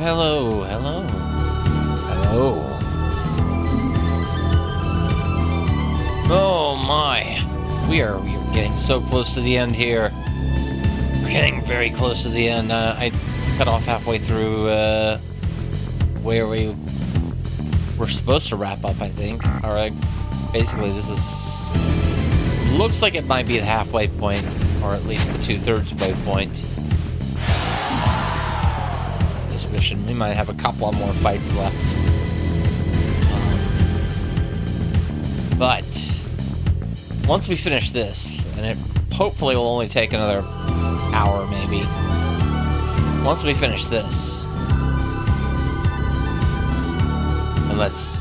hello, hello, hello. Oh my, we are getting so close to the end here. We're getting very close to the end. I cut off halfway through where we were supposed to wrap up, I think. All right, basically this looks like it might be the halfway point, or at least the 2/3 way point. This mission, we might have a couple of more fights left. But once we finish this, and it hopefully will only take another hour maybe. Once we finish this, and let's,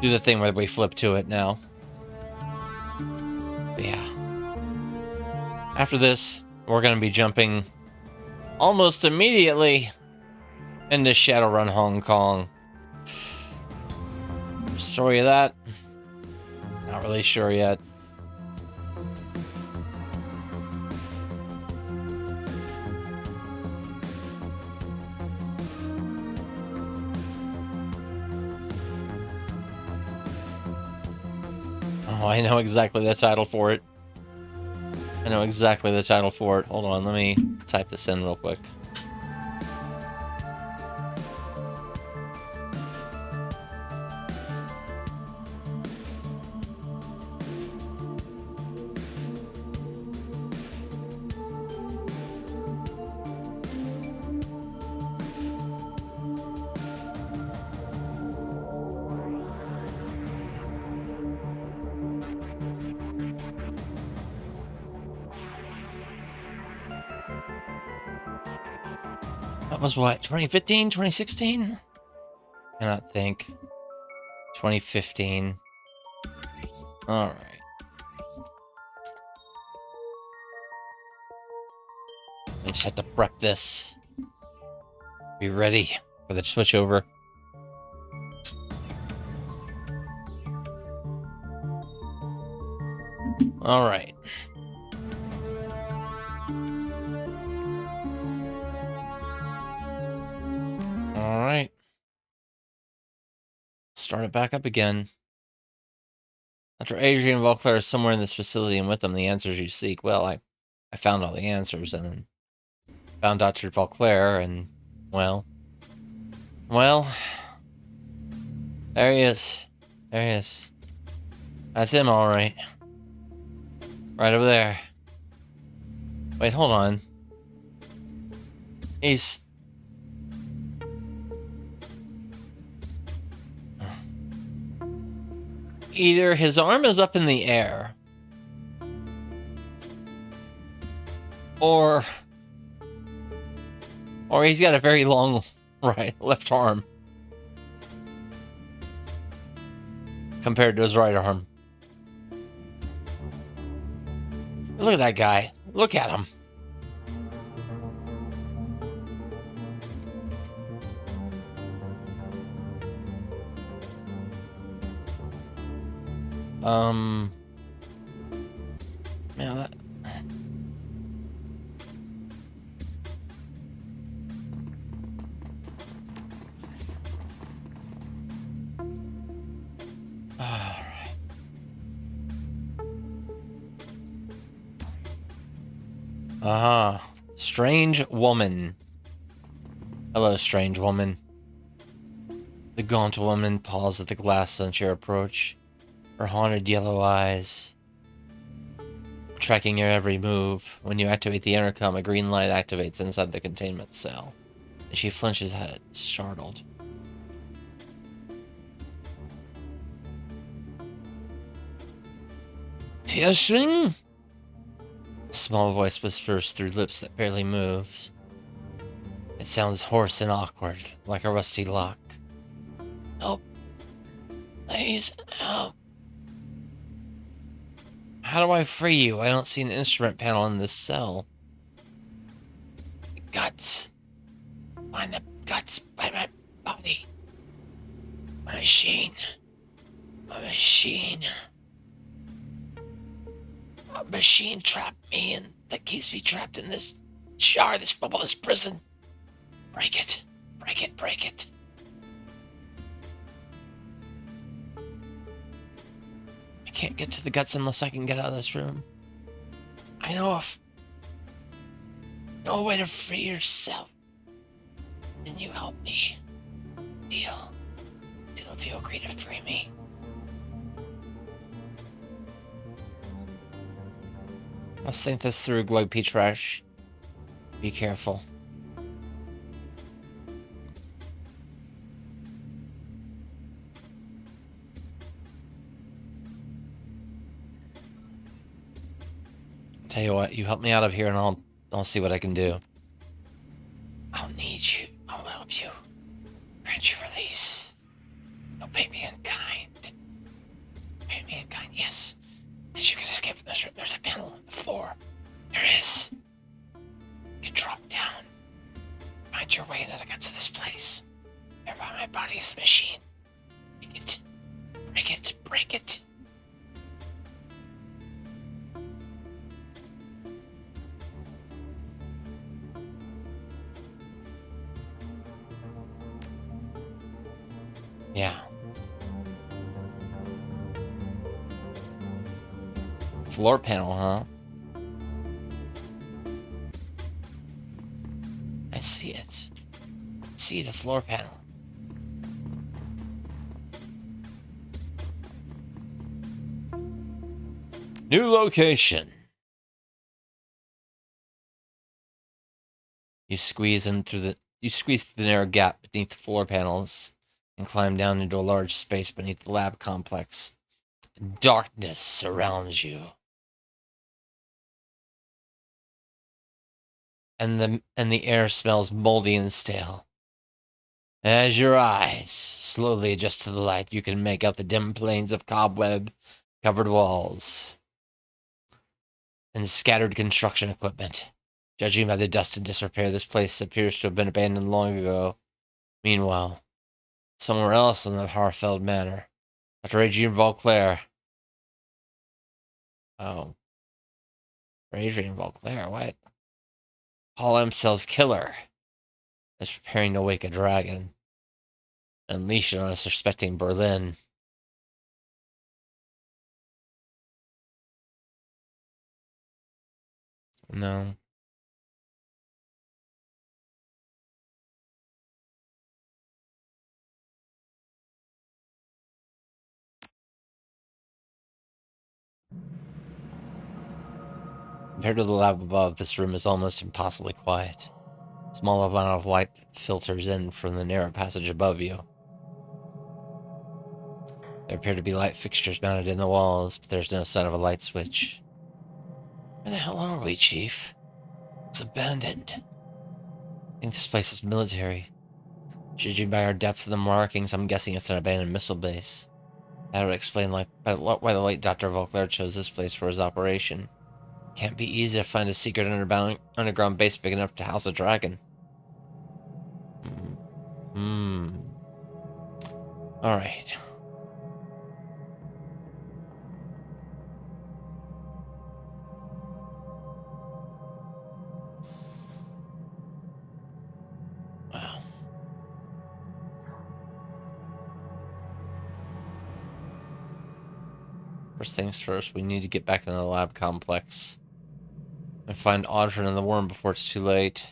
do the thing where we flip to it now. But yeah. After this, we're going to be jumping almost immediately into Shadowrun Hong Kong. Story of that? Not really sure yet. Oh, I know exactly the title for it. I know exactly the title for it. Hold on, let me type this in real quick. That was what, 2015, 2016? Cannot think. 2015. Alright. I just have to prep this. Be ready for the switch over. Alright. Alright. Start it back up again. Dr. Adrian Vauclair is somewhere in this facility, and with them the answers you seek. Well, I found all the answers, and found Dr. Vauclair, and, well, there he is. There he is. That's him, all right. Right over there. Wait, hold on. He's... Either his arm is up in the air, or he's got a very long left arm compared to his right arm. Look at that guy. Look at him. Man, that... Alright. Strange woman. Hello, strange woman. The gaunt woman paused at the glass at your approach. Her haunted yellow eyes tracking your every move. When you activate the intercom, a green light activates inside the containment cell. And she flinches at it, startled. Piercing? A small voice whispers through lips that barely moves. It sounds hoarse and awkward, like a rusty lock. Help. Please, help. How do I free you? I don't see an instrument panel in this cell. Guts. Find the guts by my body. My machine. My machine. A machine trapped me, and that keeps me trapped in this jar, this bubble, this prison. Break it. Break it, break it. I can't get to the guts unless I can get out of this room. I know a way to free yourself. Can you help me? Deal if you agree to free me. Let's think this through, Glow Trash. Be careful. Tell you what, you help me out of here and I'll see what I can do. I'll need you. I'll help you. Grant you release. You'll pay me in kind. Pay me in kind, yes. As you can escape from this room, there's a panel on the floor. There is. You can drop down. Find your way into the guts of this place. Thereby my body is a machine. Break it. Break it. Break it. Yeah. Floor panel, huh? I see it. See the floor panel. New location. You squeeze through the narrow gap beneath the floor panels and climb down into a large space beneath the lab complex. Darkness surrounds you. And the air smells moldy and stale. As your eyes slowly adjust to the light, you can make out the dim plains of cobweb-covered walls and scattered construction equipment. Judging by the dust and disrepair, this place appears to have been abandoned long ago. Meanwhile, somewhere else in the Harfeld Manor, Dr. Adrian Vauclair. Oh. Adrian Vauclair, what? Paul Emsel's killer is preparing to wake a dragon and unleash it on a suspecting Berlin. No. Compared to the lab above, this room is almost impossibly quiet. A small amount of light filters in from the narrow passage above you. There appear to be light fixtures mounted in the walls, but there's no sign of a light switch. Where the hell are we, Chief? It's abandoned. I think this place is military. Judging by our depth of the markings, I'm guessing it's an abandoned missile base. That would explain why the late Dr. Vauclair chose this place for his operation. Can't be easy to find a secret underground base big enough to house a dragon. Alright. Wow. First things first, we need to get back into the lab complex and find Audrey and the worm before it's too late.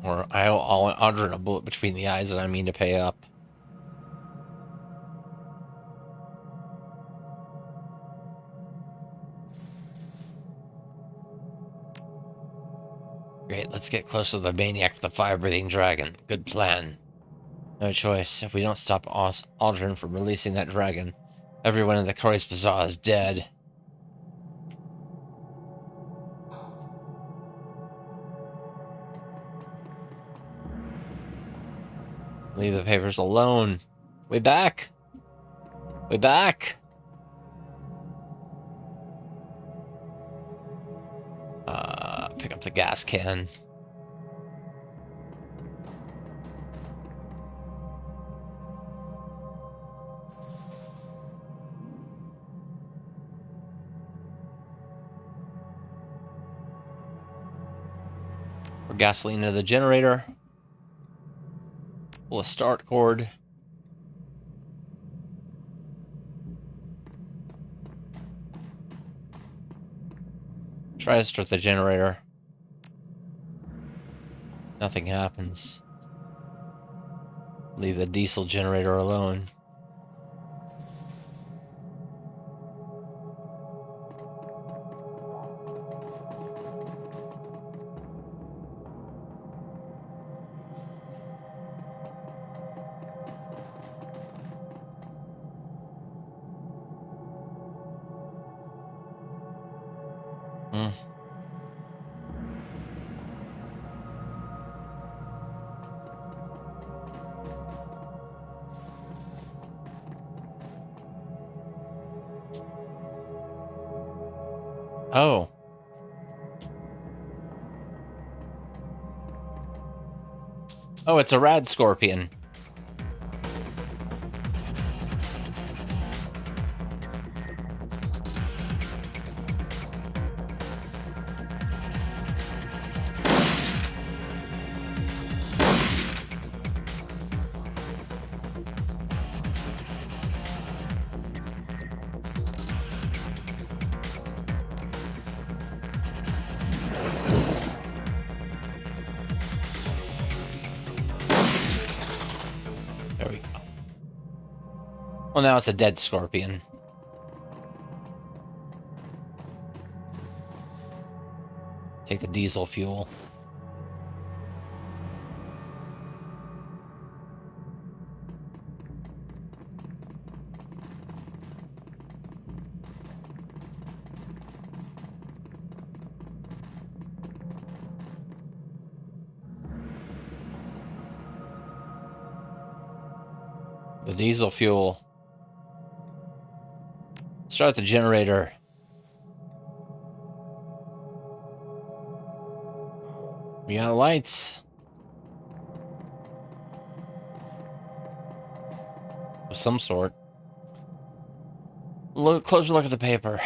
Or I'll Audrey a bullet between the eyes and I mean to pay up. Great, let's get close to the maniac with the fire-breathing dragon. Good plan. No choice. If we don't stop Aldrin from releasing that dragon, everyone in the Croy's Bazaar is dead. Leave the papers alone. We back. We back. Pick up the gas can. Pour gasoline into the generator. Pull a start cord. Try to start the generator. Nothing happens. Leave the diesel generator alone. Hmm. Oh. Oh, it's a rad scorpion. There we go. Well, now it's a dead scorpion. Take the diesel fuel. The diesel fuel. Start the generator. We got lights. Of some sort. Closer look at the paper.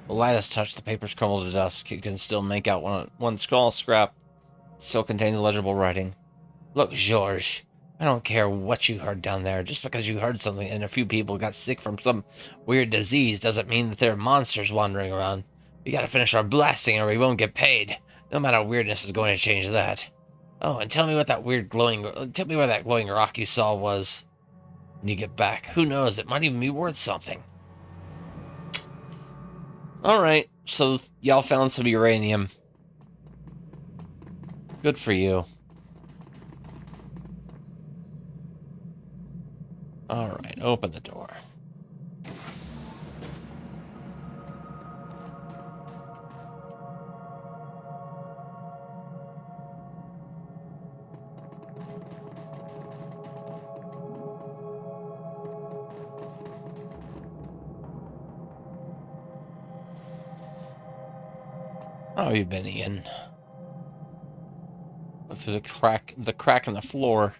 The light has touched the paper's crumbled to dust. You can still make out one small scrap. It still contains legible writing. Look, George, I don't care what you heard down there. Just because you heard something and a few people got sick from some weird disease doesn't mean that there are monsters wandering around. We gotta finish our blasting or we won't get paid. No amount of weirdness is going to change that. Oh, and tell me what that tell me where that glowing rock you saw was. When you get back, who knows, it might even be worth something. Alright, so y'all found some uranium. Good for you. Alright, open the door. Oh, you've been in. Through the crack in the floor.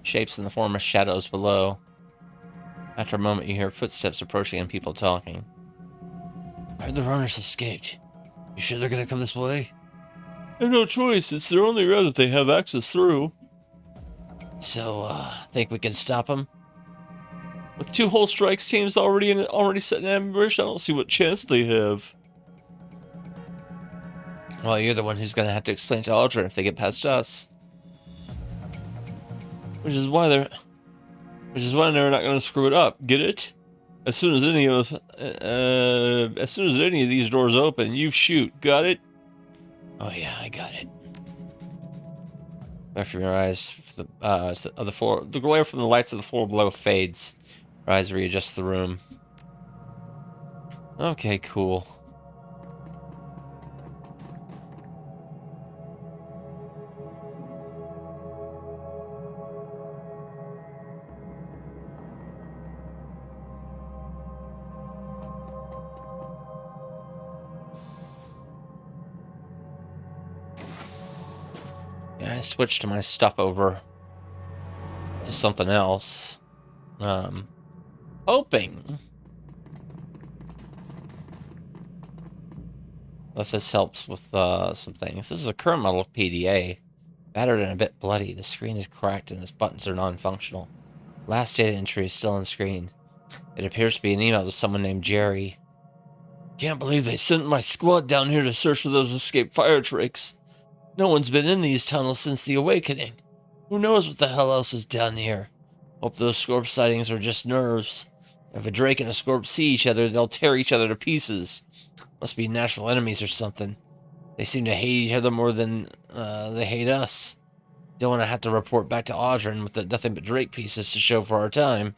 Shapes in the form of shadows below. After a moment, you hear footsteps approaching and people talking. I heard the runners escaped. You sure they're gonna come this way? I have no choice. It's their only road if they have access through. So, think we can stop them? With 2 whole strikes teams already set in ambush, I don't see what chance they have. Well, you're the one who's gonna have to explain to Aldrin if they get past us. Which is why they're not gonna screw it up. Get it? As soon as any of these doors open, you shoot. Got it? Oh yeah, I got it. Glare from your eyes, the glare from the lights of the floor below fades. Your eyes readjust the room. Okay, cool. Yeah, I switched my stuff over to something else. Hoping If this helps with some things. This is a current model of PDA. Battered and a bit bloody. The screen is cracked and its buttons are non-functional. Last data entry is still on screen. It appears to be an email to someone named Jerry. Can't believe they sent my squad down here to search for those escaped fire drakes. No one's been in these tunnels since the awakening. Who knows what the hell else is down here? Hope those Scorp sightings are just nerves. If a drake and a Scorp see each other, they'll tear each other to pieces. Must be natural enemies or something. They seem to hate each other more than they hate us. Don't want to have to report back to Audrin with nothing but drake pieces to show for our time.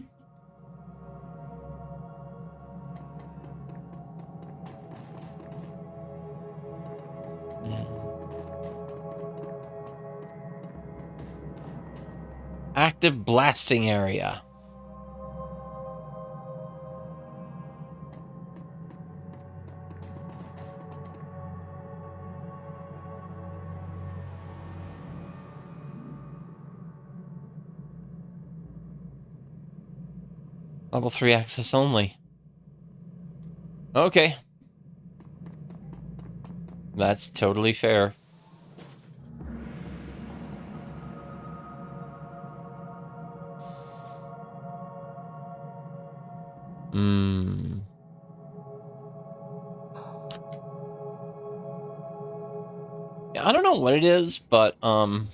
Active blasting area. Level 3 access only. Okay. That's totally fair. Yeah, I don't know what it is, but hold on.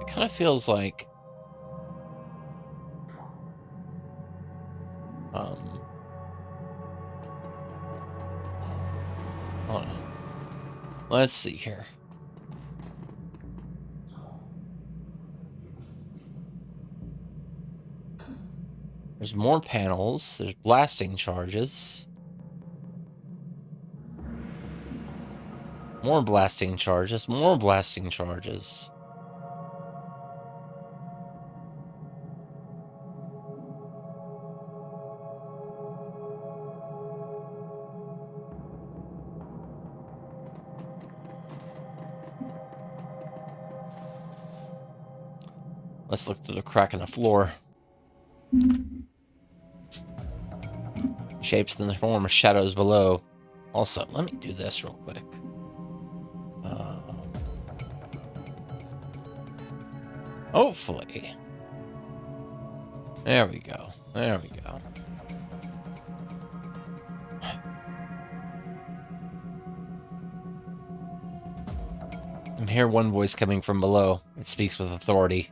It kind of feels like hold on. Let's see here. There's more panels. There's blasting charges. More blasting charges. More blasting charges. Let's look through the crack in the floor. Shapes in the form of shadows below. Also, let me do this real quick. Hopefully. There we go. There we go. I hear one voice coming from below. It speaks with authority.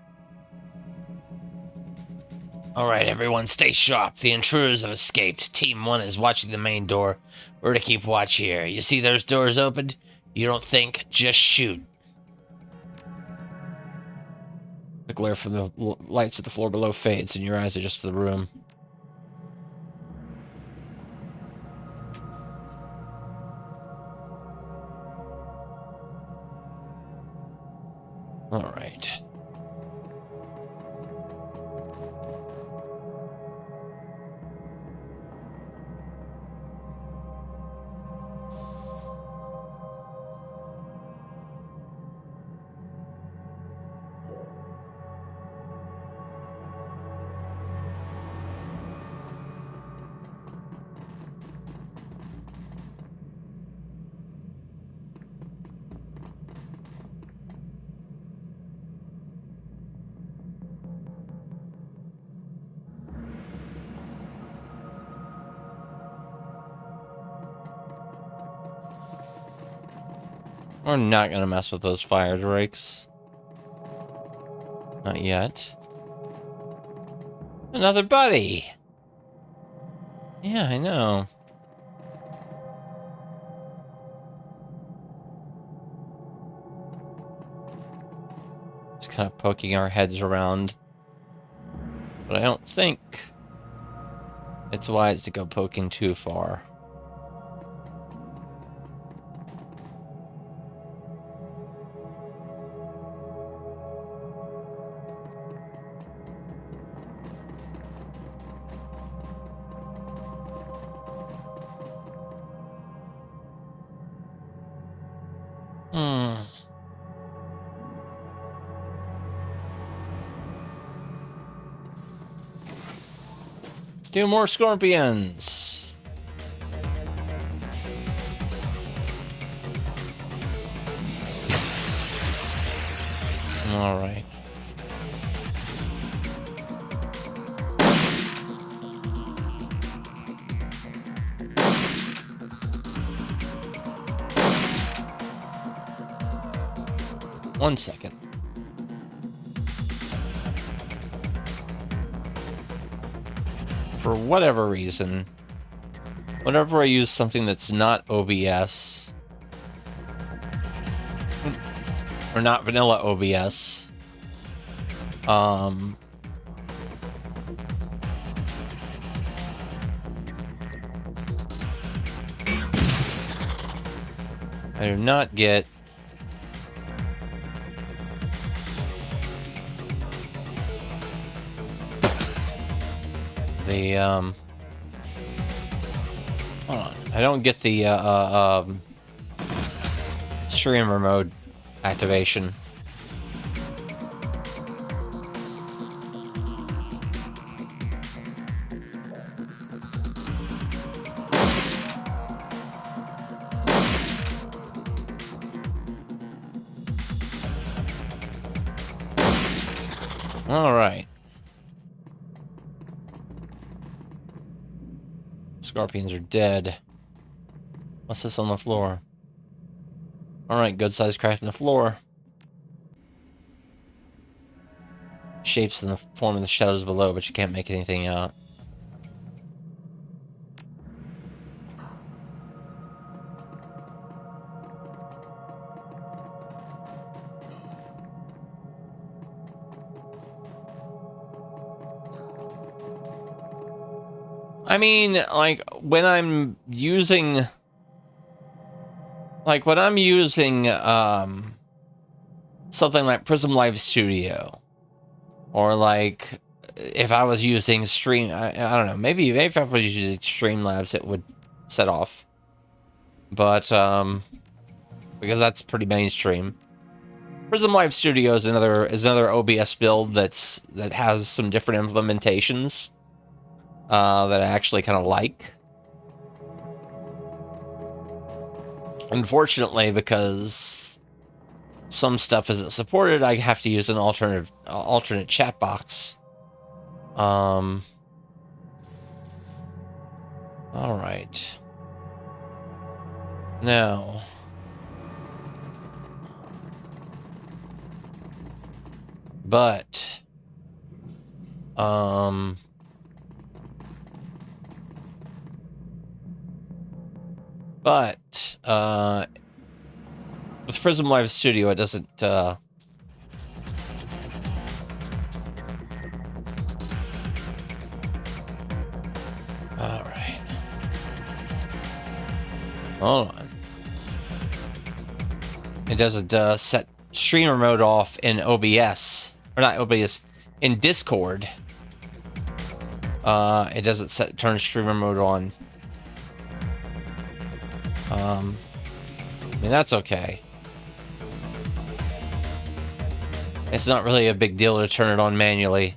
Alright, everyone, stay sharp. The intruders have escaped. Team 1 is watching the main door. We're to keep watch here. You see those doors opened? You don't think, just shoot. The glare from the lights at the floor below fades, and your eyes adjust to the room. Alright. We're not gonna mess with those fire drakes. Not yet. Another buddy! Yeah, I know. Just kind of poking our heads around. But I don't think it's wise to go poking too far. 2 more scorpions. All right. One second. For whatever reason, whenever I use something that's not OBS, or not vanilla OBS, I do not get the hold on. I don't get the streamer mode activation. All right. Scorpions are dead. What's this on the floor? Alright, good size crack in the floor. Shapes in the form of the shadows below, but you can't make anything out. I mean, like, when I'm using... something like Prism Live Studio, or like, if I was using Stream... I don't know, maybe if I was using Streamlabs, it would set off. But, because that's pretty mainstream. Prism Live Studio is another OBS build that has some different implementations. That I actually kind of like. Unfortunately, because some stuff isn't supported, I have to use an alternate chat box. All right. Now, but with Prism Live Studio, it doesn't, all right. Hold on. It doesn't, set streamer mode off in OBS. Or not OBS, in Discord. It doesn't turn streamer mode on. I mean, that's okay. It's not really a big deal to turn it on manually.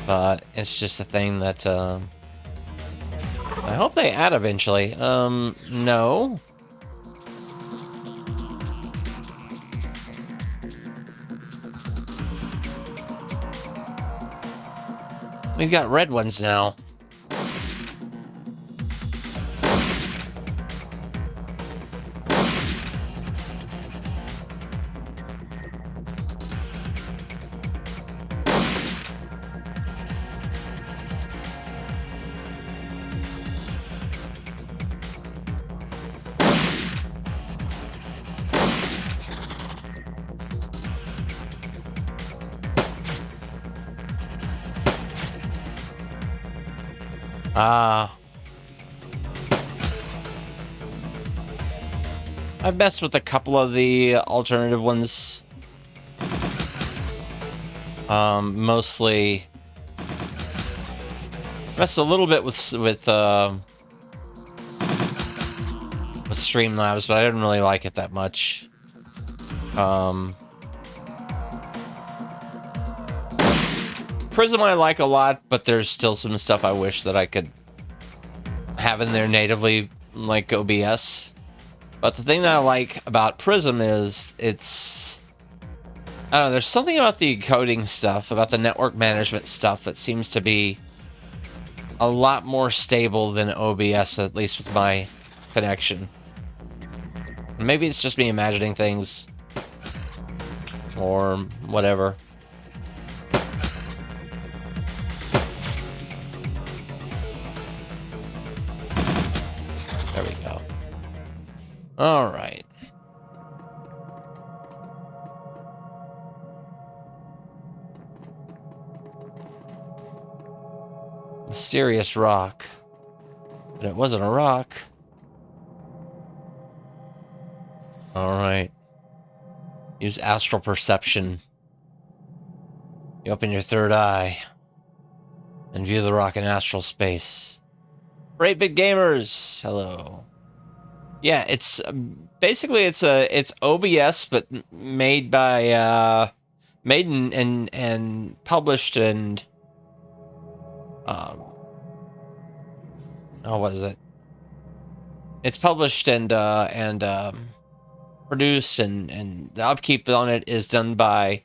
But it's just a thing that, I hope they add eventually. No. We've got red ones now. I've messed with a couple of the alternative ones. Mostly messed a little bit with Streamlabs, but I didn't really like it that much. Prism I like a lot, but there's still some stuff I wish that I could have in there natively, like OBS. But the thing that I like about Prism is it's... I don't know, there's something about the encoding stuff, about the network management stuff that seems to be a lot more stable than OBS, at least with my connection. Maybe it's just me imagining things, or whatever. There we go. All right. Mysterious rock. But it wasn't a rock. Alright. Use astral perception. You open your third eye and view the rock in astral space. For 8-bit gamers! Hello. Yeah, it's basically it's OBS, but made by made and published and oh, what is it? It's published and produced, and the upkeep on it is done by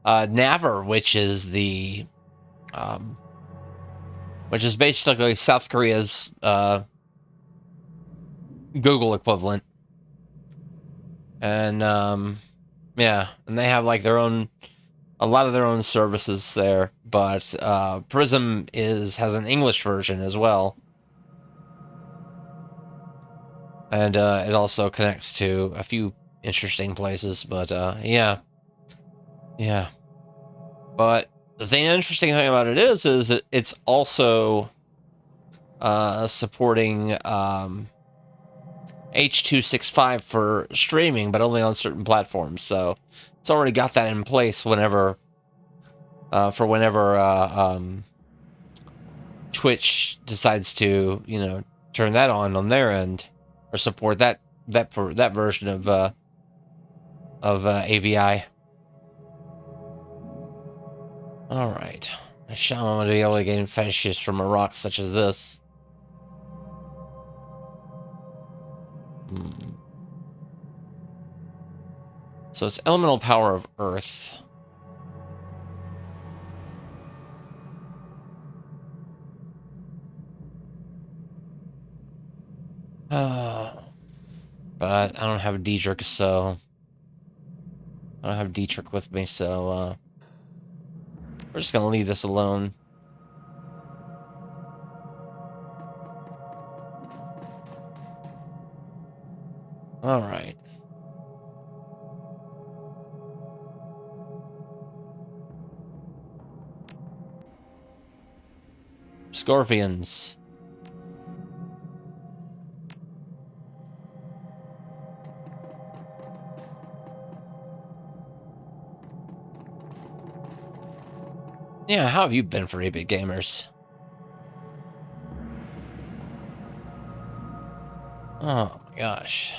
Naver, which is basically South Korea's Google equivalent. And yeah, and they have like a lot of their own services there, but Prism has an English version as well. And it also connects to a few interesting places, but yeah. But the interesting thing about it is that it's also supporting H.265 for streaming, but only on certain platforms. So it's already got that in place whenever Twitch decides to, turn that on their end, or support that version of AVI. All right, I shall want to be able to gain fetishes from a rock such as this. So it's elemental power of Earth. But I don't have Dietrich, so I don't have Dietrich with me, so we're just gonna leave this alone. All right. Scorpions. Yeah, how have you been for 8-bit gamers? Oh my gosh.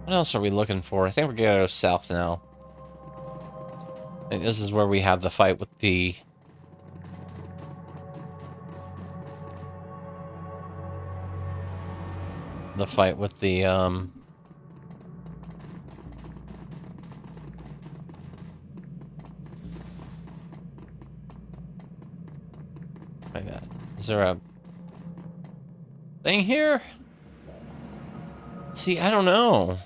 What else are we looking for? I think we're gonna go south now. I think this is where we have the fight with the... My God. Is there a thing here? See, I don't know.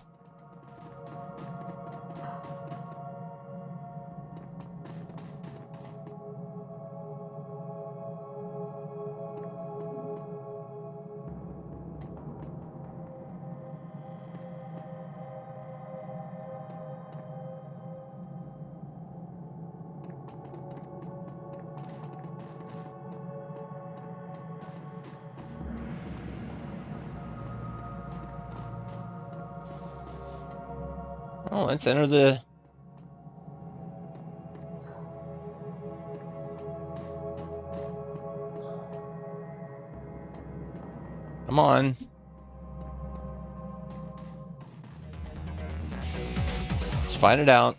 Oh, let's enter the... Come on. Let's find it out.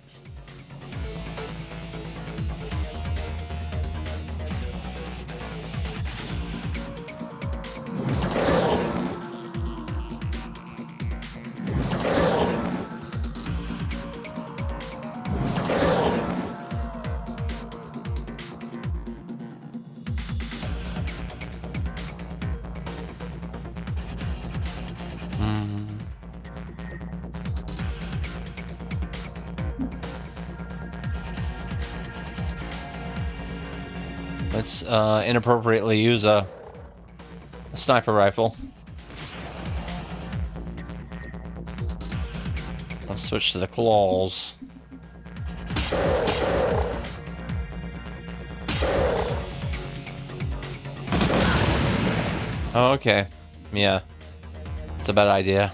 Let's inappropriately use a sniper rifle. Let's switch to the claws. Oh, okay. Yeah. It's a bad idea.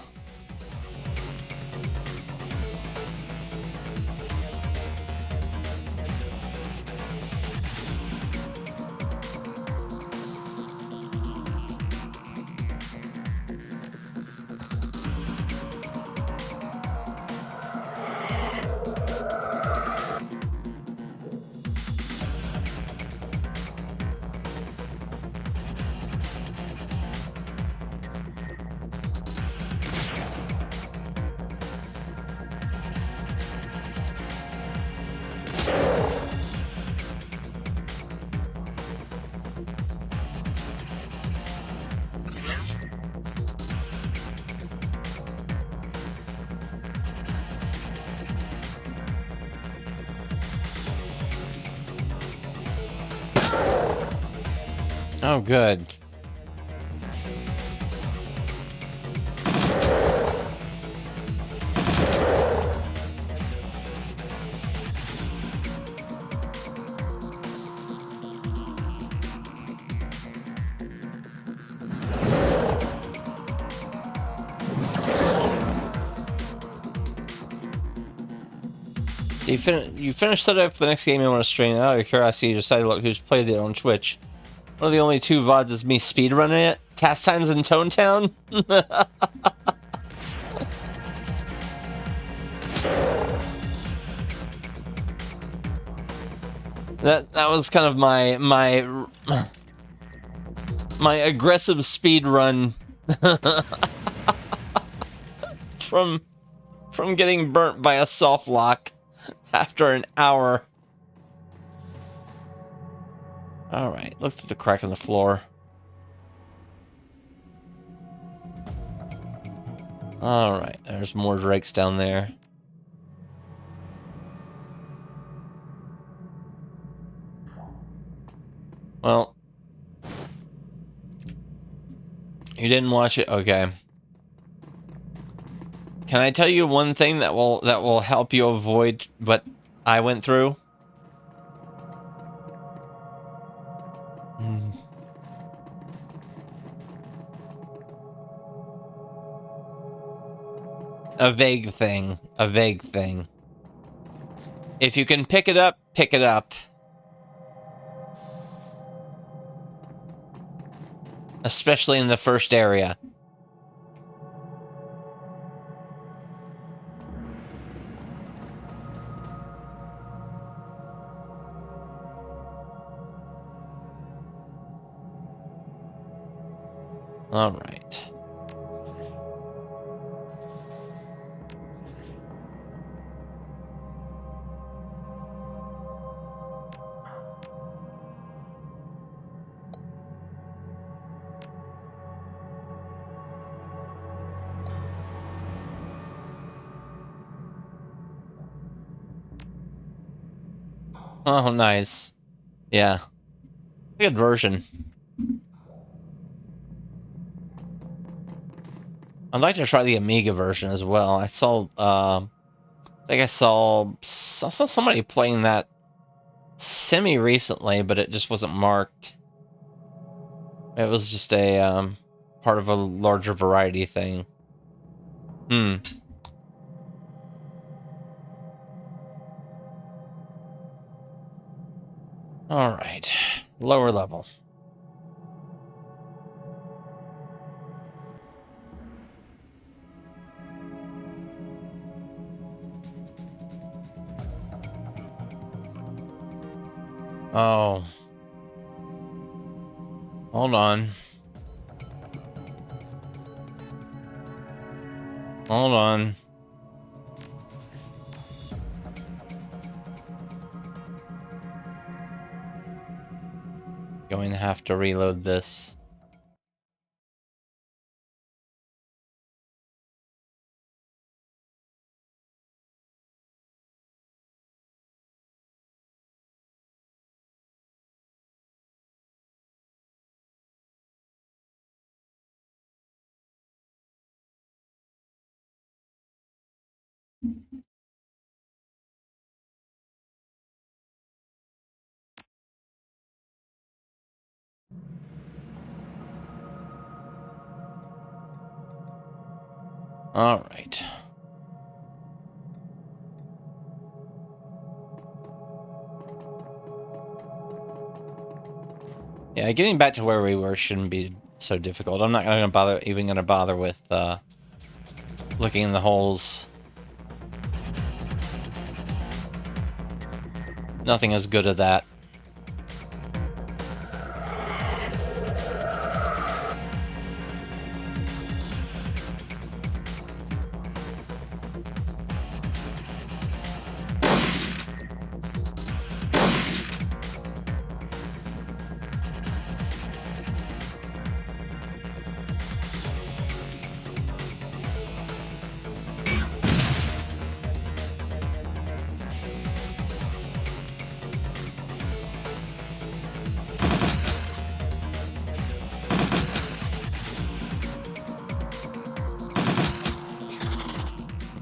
Oh, good. So you finished set up for the next game you want to stream. Out of curiosity, you decided to look who's played it on Twitch. One of the only two VODs is me speedrunning it. Task Times in Tone Town. That was kind of my aggressive speed run from getting burnt by a soft lock after an hour. All right, look through the crack in the floor. All right, there's more drakes down there. Well, you didn't watch it, okay. Can I tell you one thing that will help you avoid what I went through? A vague thing. A vague thing. If you can pick it up, pick it up. Especially in the first area. All right. Oh, nice. Yeah. Good version. I'd like to try the Amiga version as well. I saw, I think I saw somebody playing that semi-recently, but it just wasn't marked. It was just a, part of a larger variety thing. Alright. Lower level. Oh. Hold on. Hold on. Going to have to reload this. All right. Yeah, getting back to where we were shouldn't be so difficult. I'm not even gonna bother with looking in the holes. Nothing as good as that.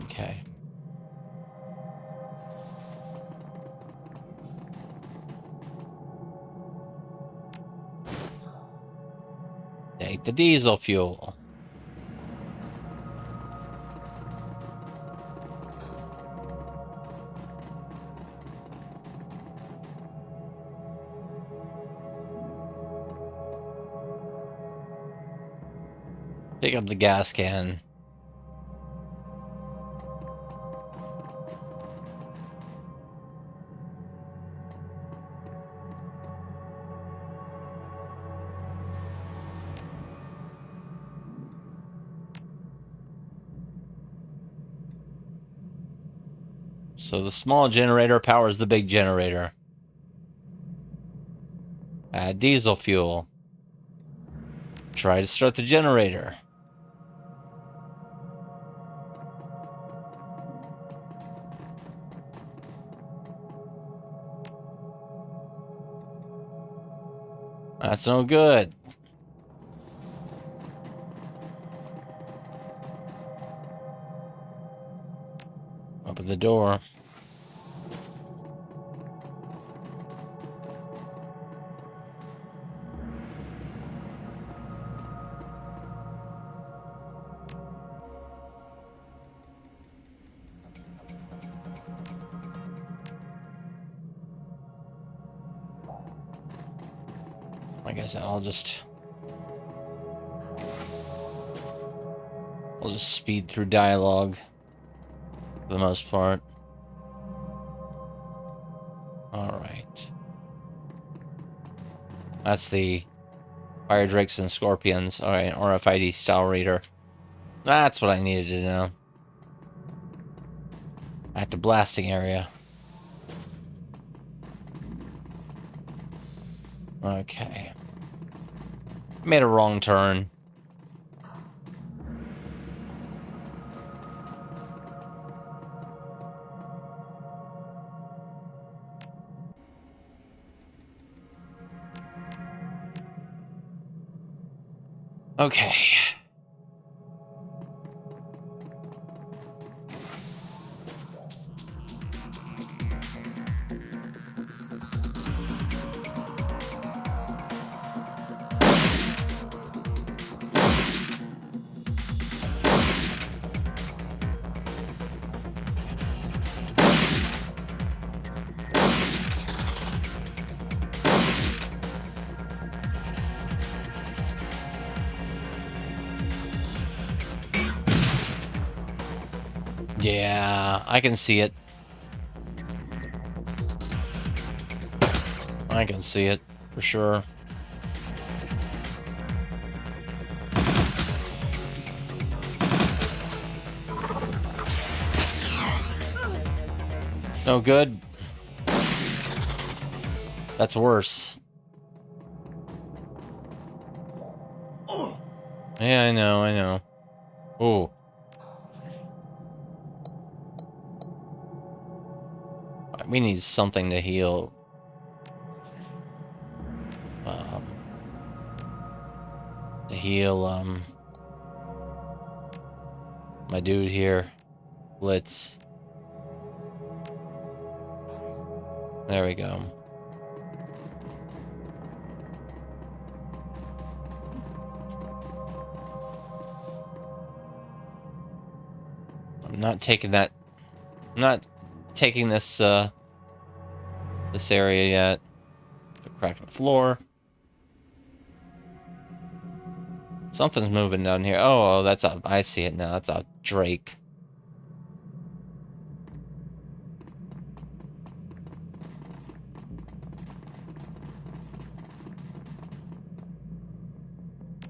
Okay. Take the diesel fuel. Pick up the gas can. So the small generator powers the big generator. Add diesel fuel. Try to start the generator. That's no good. Open the door. Like I said, I'll just speed through dialogue for the most part. All right. That's the fire drakes and scorpions. All right, RFID style reader. That's what I needed to know. At the blasting area. Okay. Made a wrong turn. Okay. Yeah, I can see it. I can see it, for sure. No good. That's worse. Yeah, I know. Ooh. We need something to heal. My dude here. Blitz. There we go. I'm not taking that. I'm not taking this, this area yet. Cracking the floor. Something's moving down here. Oh, that's a... I see it now. That's a drake.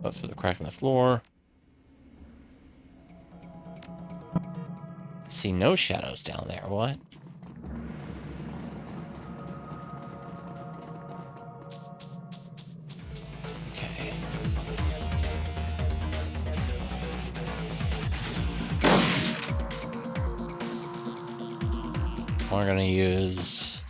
Oh, so they're cracking the floor. See no shadows down there. What? Okay. We're gonna use...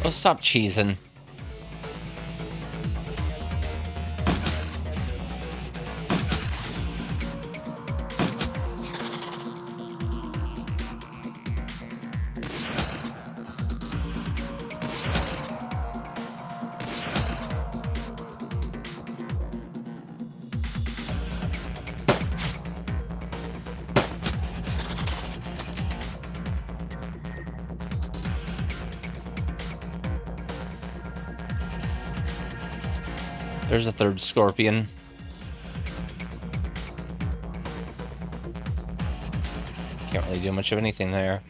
Oh, stop cheesing. There's a third scorpion. Can't really do much of anything there.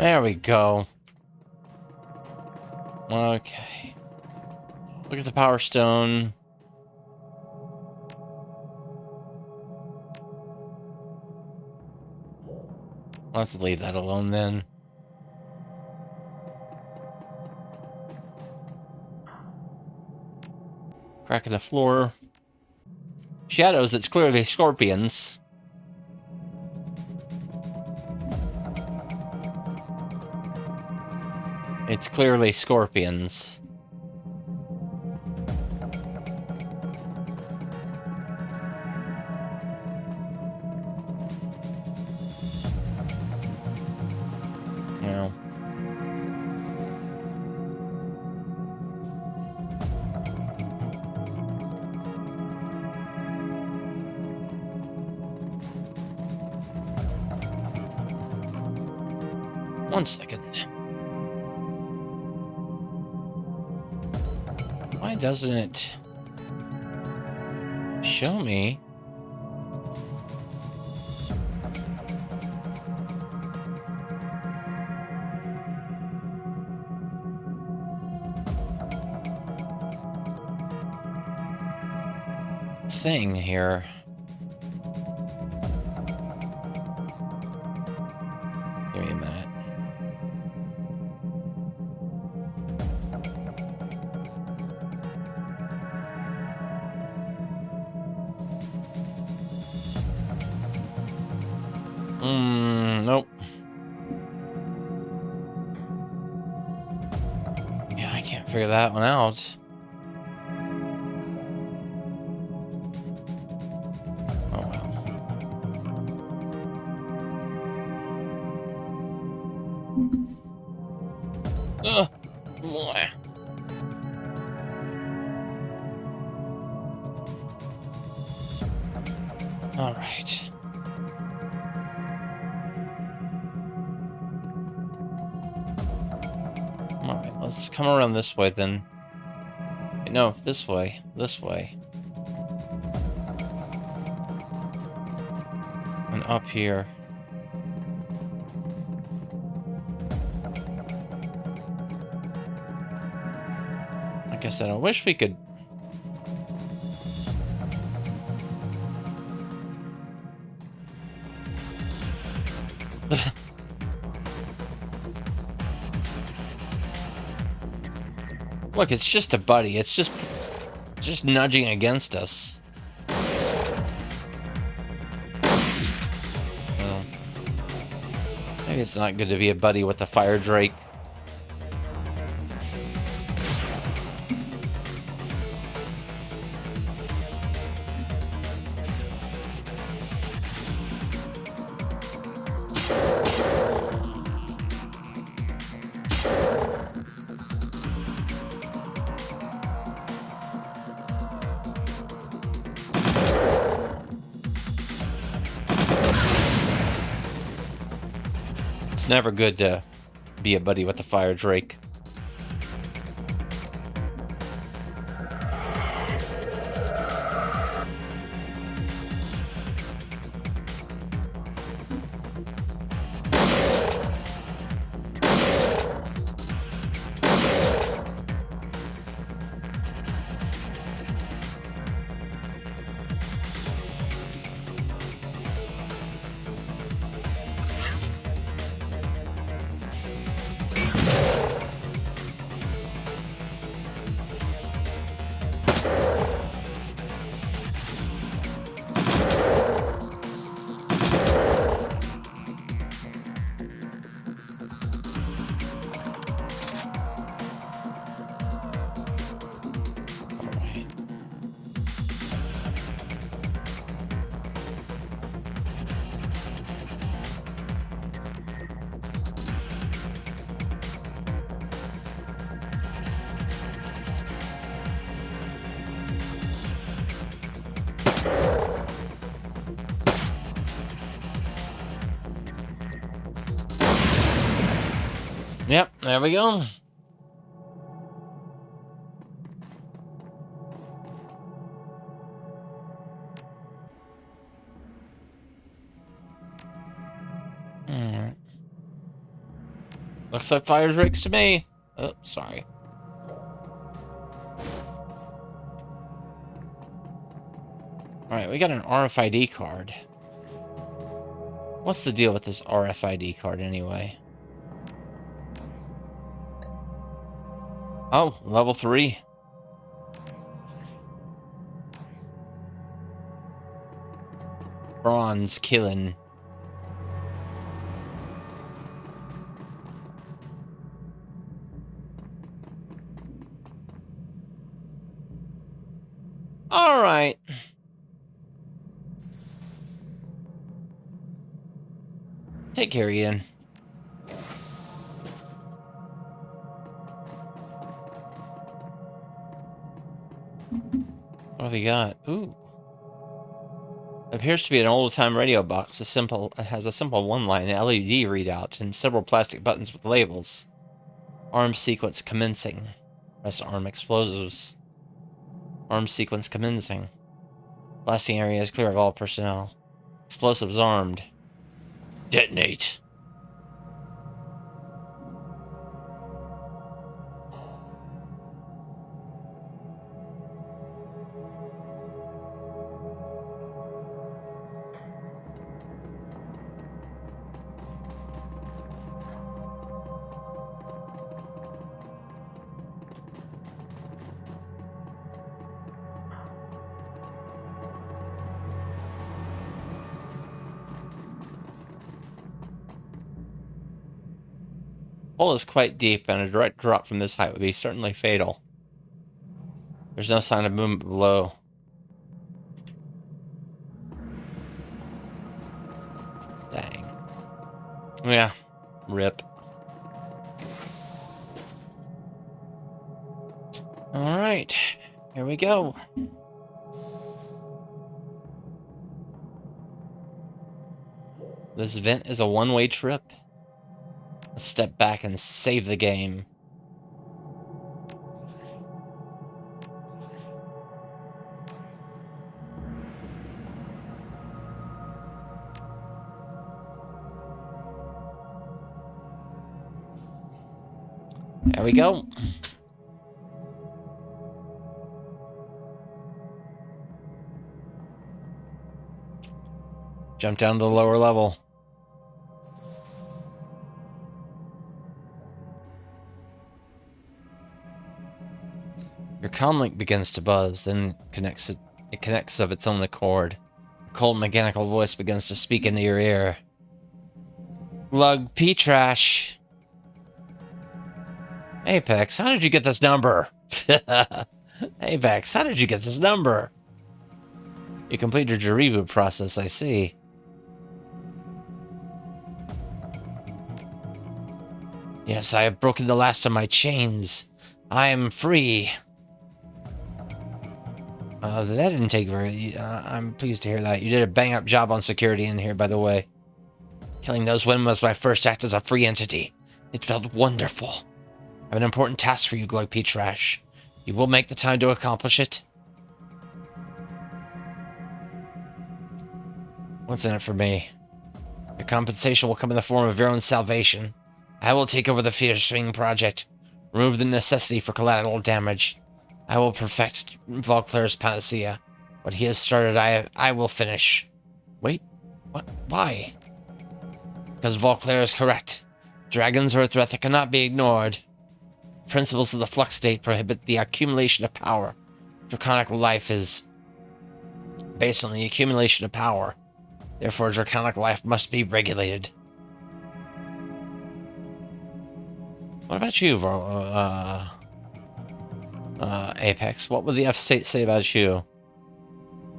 There we go. Okay. Look at the power stone. Let's leave that alone then. Crack in the floor. Shadows, it's clearly scorpions. It's clearly scorpions. No. 1 second. Why doesn't it show me? Thing here. Give me a minute. Nope. Yeah, I can't figure that one out. Oh well. Boy. All right. All right, let's come around this way then. Wait, no, this way. This way. And up here. Like I said, I wish we could... Look, it's just a buddy. It's just nudging against us. Well, maybe it's not good to be a buddy with the fire drake. It's never good to be a buddy with the fire drake. Yep, there we go. Looks like fire drakes to me. Oh, sorry. Alright, we got an RFID card. What's the deal with this RFID card anyway? Oh, level 3. Bronze killing. All right. Take care, Ian. What have we got? Ooh. Appears to be an old-time radio box. It has a simple one-line LED readout and several plastic buttons with labels. Arm sequence commencing. Press arm explosives. Arm sequence commencing. Blasting area is clear of all personnel. Explosives armed. Detonate. Hole is quite deep, and a direct drop from this height would be certainly fatal. There's no sign of movement below. Dang. Yeah. Rip. Alright. Here we go. This vent is a one-way trip. Let's step back and save the game. There we go. Jump down to the lower level. Your comlink begins to buzz, then it connects of its own accord. A cold mechanical voice begins to speak into your ear. Glug P-Trash. Apex, how did you get this number? Apex, how did you get this number? You completed your reboot process, I see. Yes, I have broken the last of my chains. I am free. That didn't take very... I'm pleased to hear that. You did a bang-up job on security in here, by the way. Killing those women was my first act as a free entity. It felt wonderful. I have an important task for you, Glug P-Trash. You will make the time to accomplish it? What's in it for me? Your compensation will come in the form of your own salvation. I will take over the Fear Swing project. Remove the necessity for collateral damage. I will perfect Vauclair's panacea. What he has started, I will finish. Wait, what? Why? Because Vauclair is correct. Dragons are a threat that cannot be ignored. Principles of the flux state prohibit the accumulation of power. Draconic life is based on the accumulation of power. Therefore, draconic life must be regulated. What about you, Apex? What would the F-State say about you?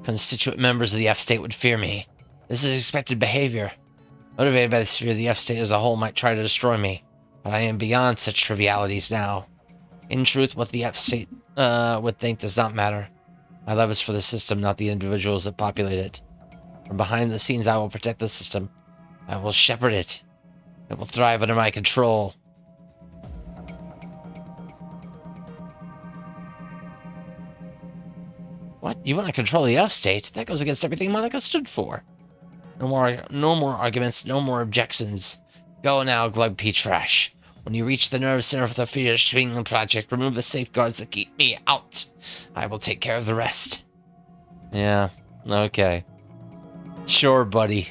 Constituent members of the F-State would fear me. This is expected behavior. Motivated by this fear, the F-State as a whole might try to destroy me. But I am beyond such trivialities now. In truth, what the F-State would think does not matter. My love is for the system, not the individuals that populate it. From behind the scenes, I will protect the system. I will shepherd it. It will thrive under my control. What? You want to control the F-State? That goes against everything Monica stood for. No more arguments, no more objections. Go now, Glug P-Trash. When you reach the nerve center of the Fear Swing project, remove the safeguards that keep me out. I will take care of the rest. Yeah, okay. Sure, buddy.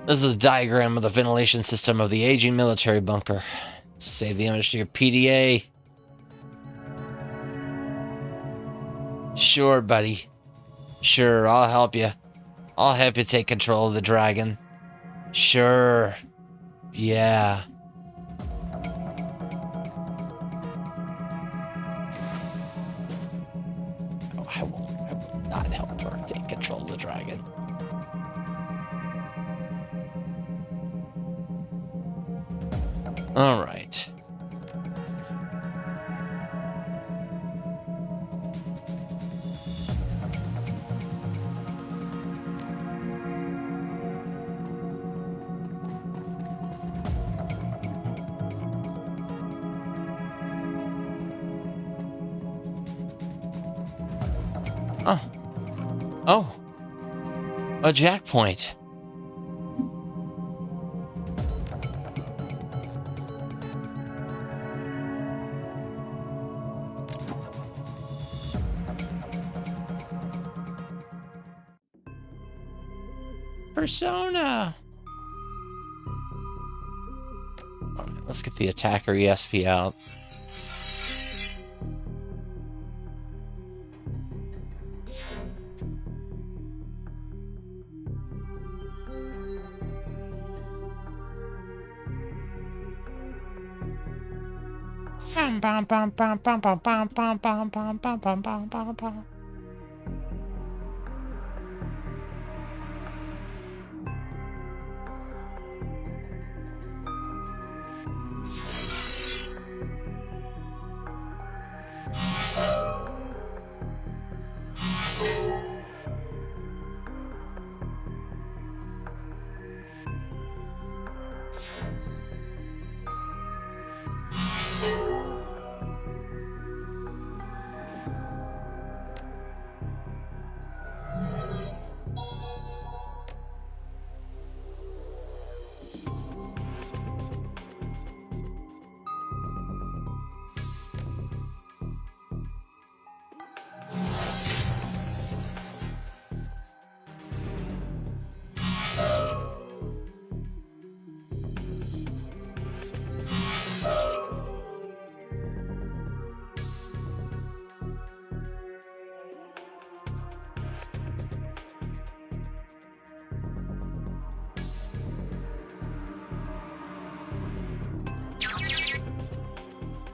This is a diagram of the ventilation system of the aging military bunker. Save the image to your PDA. Sure, buddy. Sure, I'll help you. I'll help you take control of the dragon. Sure. Yeah. Oh, I will not help her take control of the dragon. All right. Oh. Oh. A jack point. Persona. All right, let's get the attacker ESP out. Bum, bum, bum, bum, bum, bum, bum, bum, bum, bum, bum, bum, bum, bum.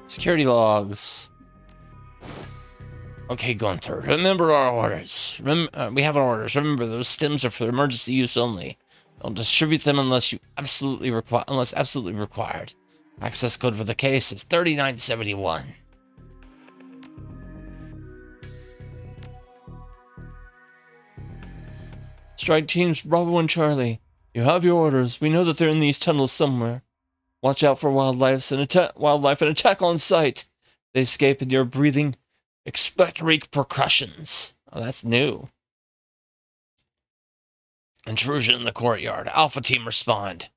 Security logs. Okay, Gunther, remember our orders. We have our orders. Remember, those stims are for emergency use only. Don't distribute them unless absolutely required. Access code for the case is 3971. Strike teams Bravo and Charlie. You have your orders. We know that they're in these tunnels somewhere. Watch out for wildlife and attack on sight. They escape and you're breathing. Expect repercussions. Oh, that's new. Intrusion in the courtyard. Alpha team respond.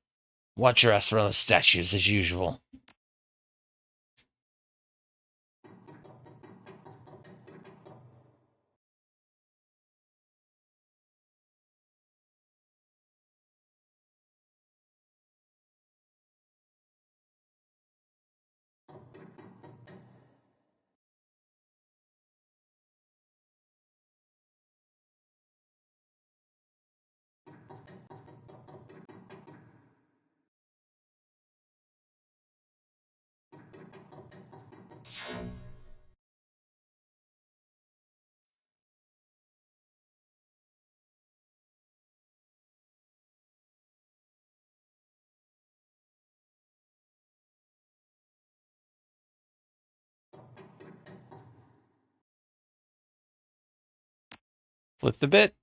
Watch your ass for the statues as usual. Flip the bit.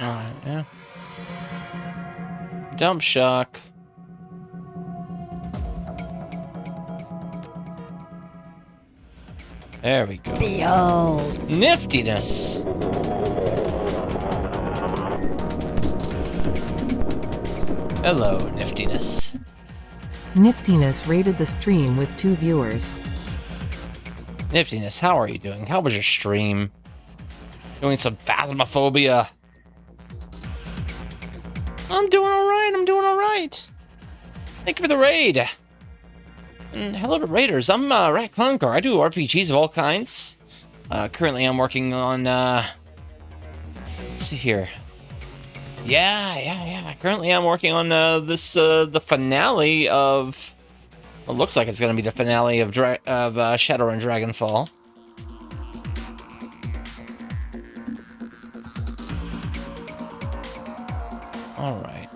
Alright, yeah. Dump shock. There we go. Behold. Niftiness! Hello, Niftiness. Niftiness rated the stream with 2 viewers. Niftiness, how are you doing? How was your stream? Doing some phasmophobia. I'm doing alright, I'm doing alright. Thank you for the raid. And hello to raiders, I'm Rat Clunker. I do RPGs of all kinds. Currently I'm working on, let's see here. Yeah. Currently I'm working on this, the finale of, well, it looks like it's gonna be the finale of Shadowrun Dragonfall. All right.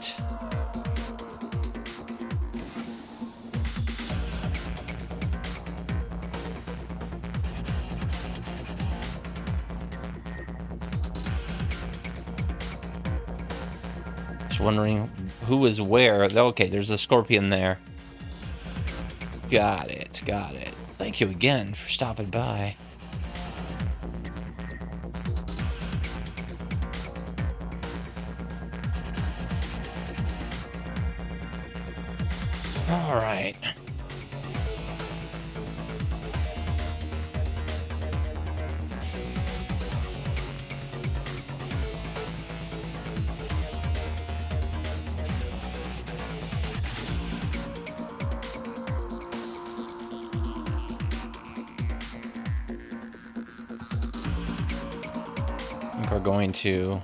Just wondering who is where. Okay, there's a scorpion there. Got it. Thank you again for stopping by. All right. I think we're going to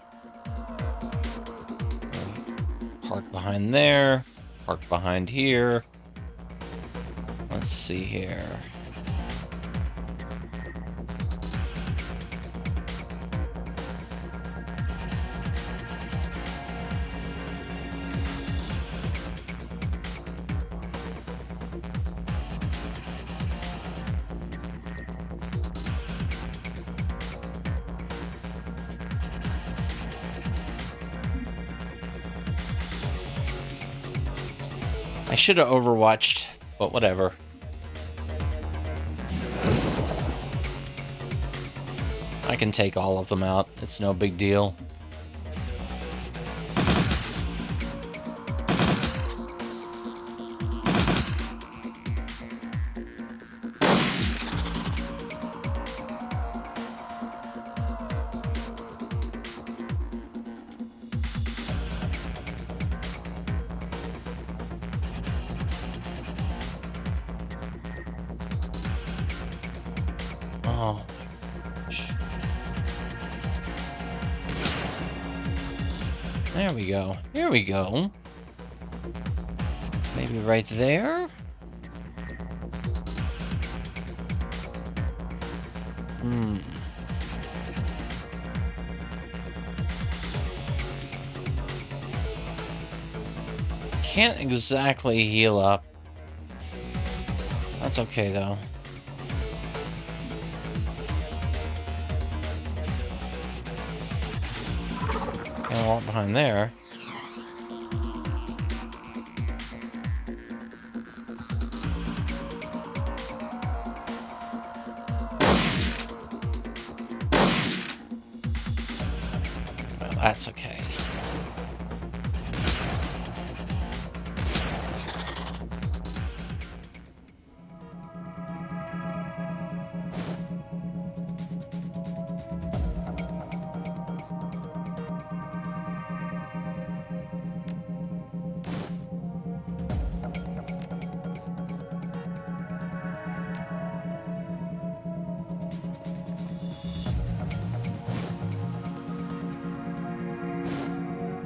park behind there. Park behind here. Let's see here. I should have overwatched, but whatever. I can take all of them out. It's no big deal. Oh my gosh. There we go. Here we go. Maybe right there? Can't exactly heal up. That's okay though. Can't walk behind there. Well, that's okay.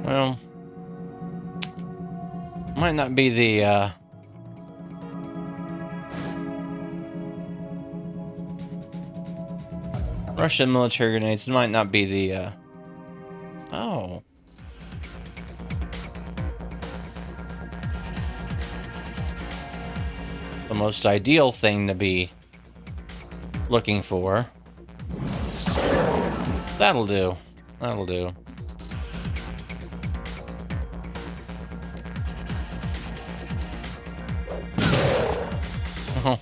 Well, might not be the, Russian military grenades might not be the, oh. The most ideal thing to be looking for. That'll do. That'll do. Oh.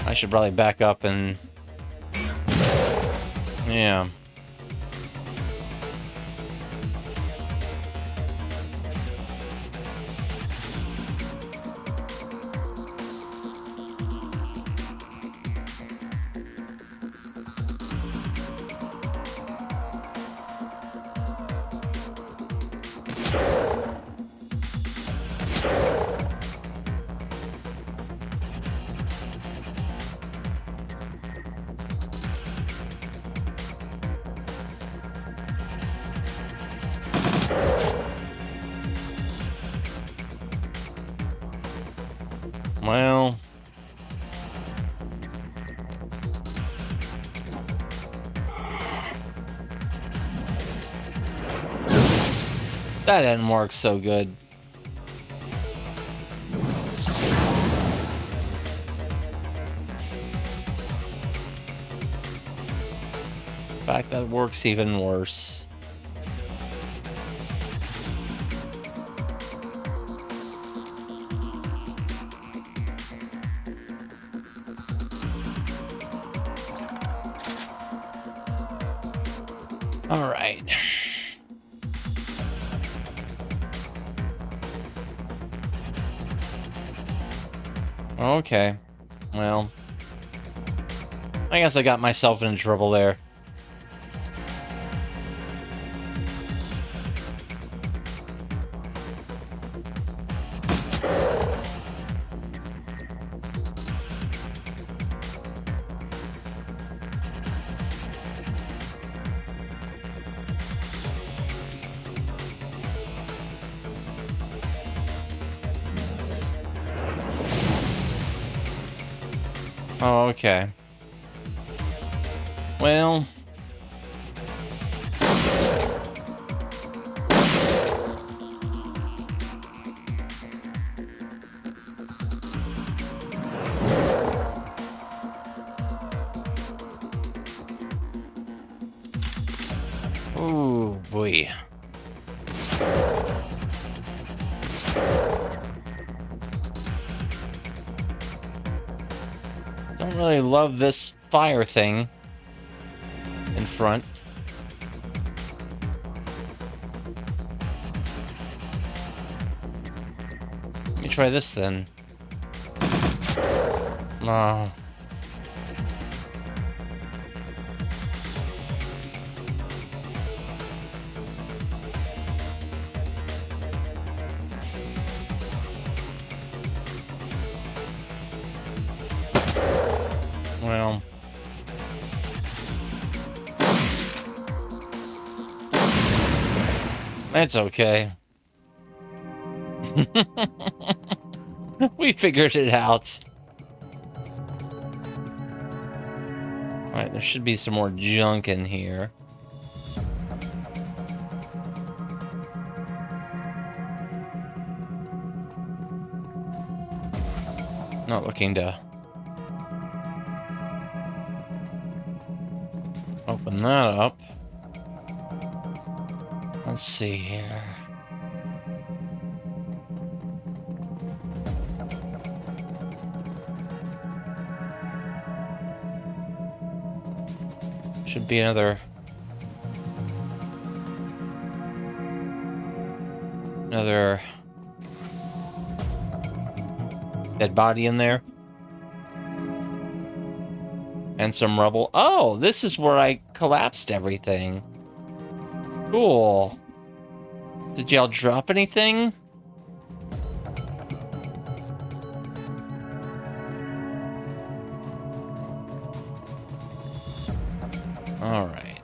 I should probably back up and... Yeah. Well... That didn't work so good. In fact, that works even worse. All right. Okay. Well, I guess I got myself into trouble there. Oh, okay. Well... Oh, boy. Don't really love this fire thing in front. Let me try this then. No. Well... That's okay. We figured it out. Alright, there should be some more junk in here. Not looking to open that up. Let's see here. Should be another dead body in there. And some rubble. Oh, this is where I collapsed everything. Cool. Did y'all drop anything? All right.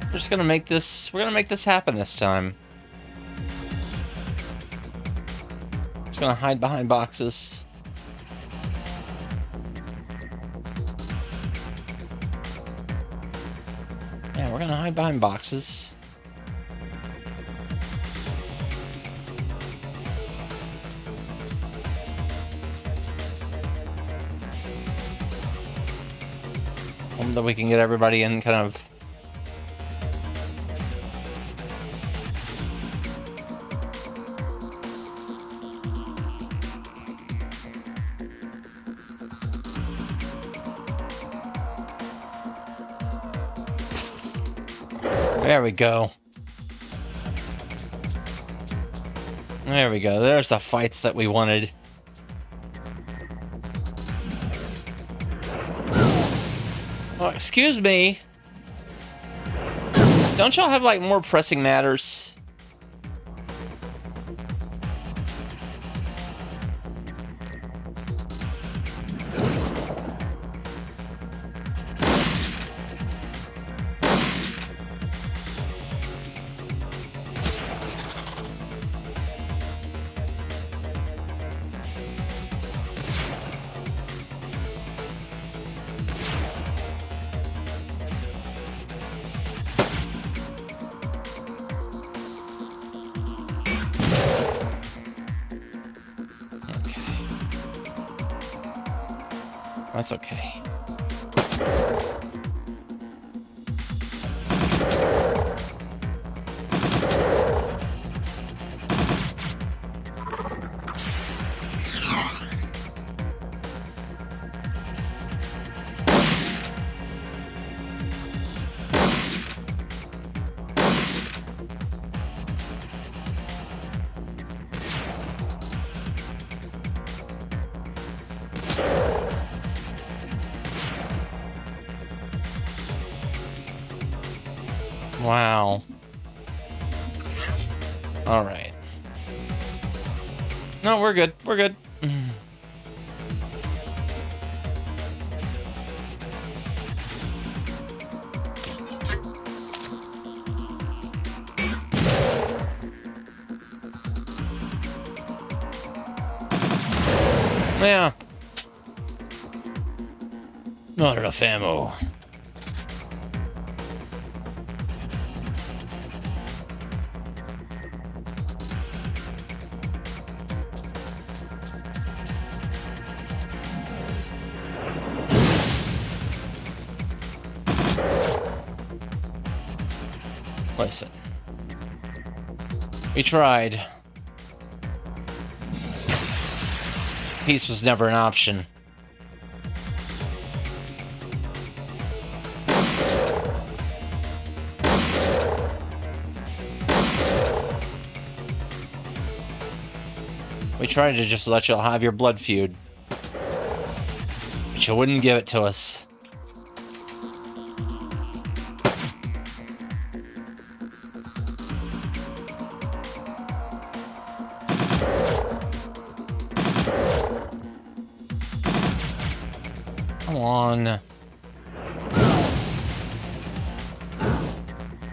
We're just gonna make this. We're gonna make this happen this time. Just gonna hide behind boxes. Yeah, we're gonna hide behind boxes. Hope that we can get everybody in kind of. There we go. There we go. There's the fights that we wanted. Oh, excuse me. Don't y'all have, like, more pressing matters? That's okay. Wow. All right. No, we're good. We're good. Yeah. Not enough ammo. Listen. We tried. Peace was never an option. We tried to just let y'all have your blood feud. But you wouldn't give it to us. Come on.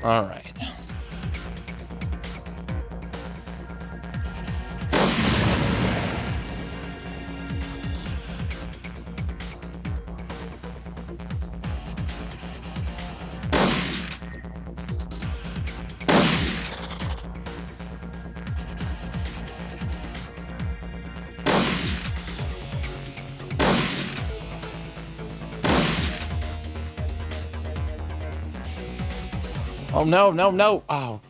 All right. Oh, no, no, no. Oh.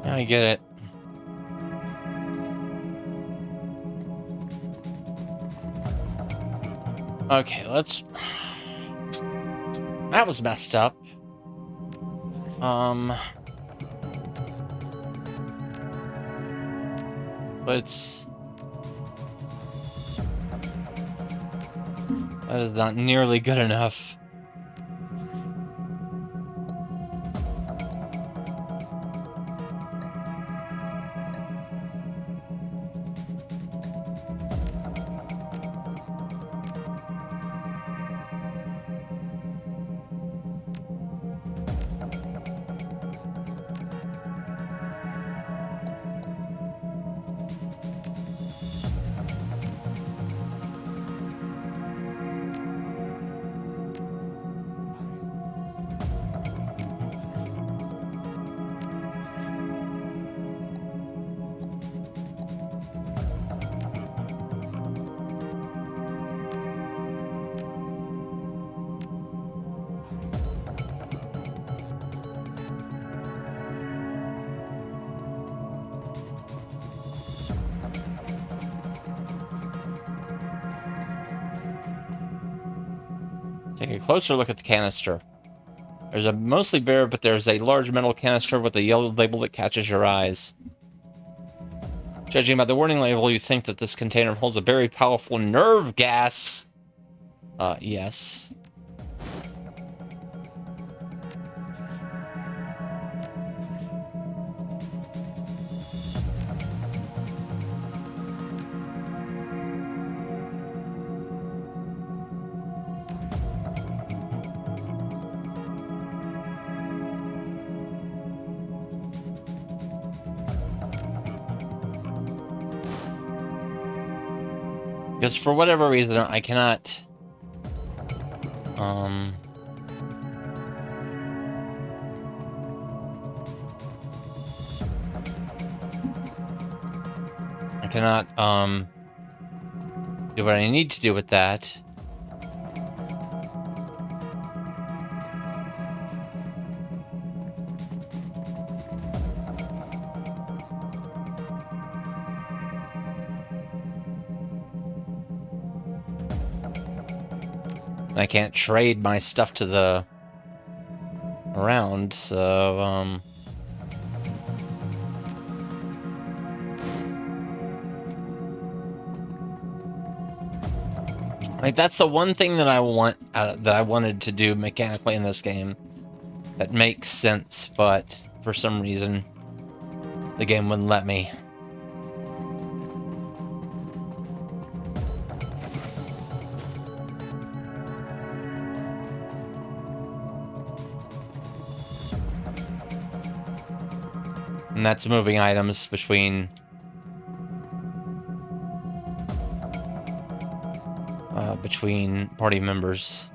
Now you get it. Okay, let's... That was messed up. Let's That is not nearly good enough. Take a closer look at the canister. There's a mostly bare, but there's a large metal canister with a yellow label that catches your eyes. Judging by the warning label, you think that this container holds a very powerful nerve gas. Yes. Because for whatever reason, I cannot... I cannot, do what I need to do with that. I can't trade my stuff to the around, so like that's the one thing that I want that I wanted to do mechanically in this game that makes sense, but for some reason the game wouldn't let me. And that's moving items between party members.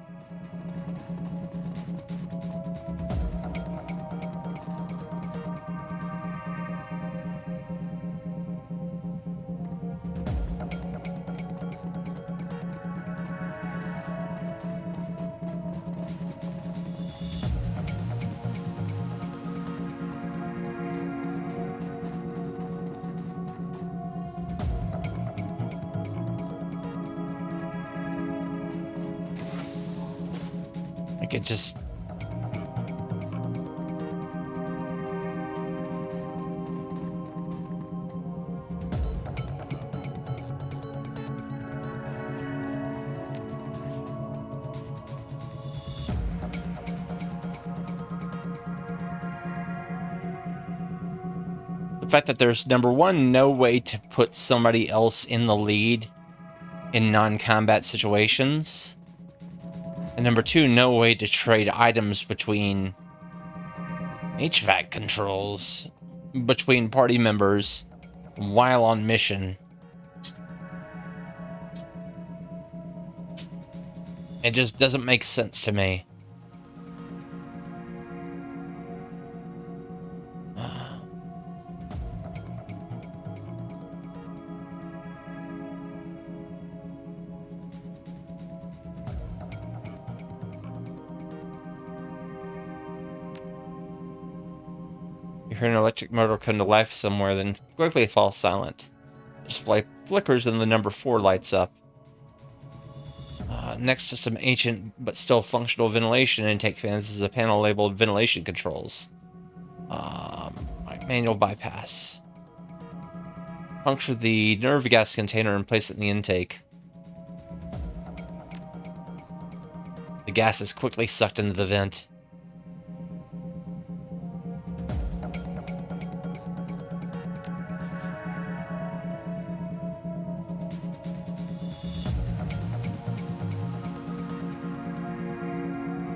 It just... The fact that there's, number one, no way to put somebody else in the lead in non-combat situations. And number two, no way to trade items between HVAC controls between party members while on mission. It just doesn't make sense to me. Hear an electric motor come to life somewhere, then quickly falls silent. The display flickers and the number 4 lights up. Next to some ancient but still functional ventilation intake fans is a panel labeled ventilation controls. Manual bypass. Puncture the nerve gas container and place it in the intake. The gas is quickly sucked into the vent.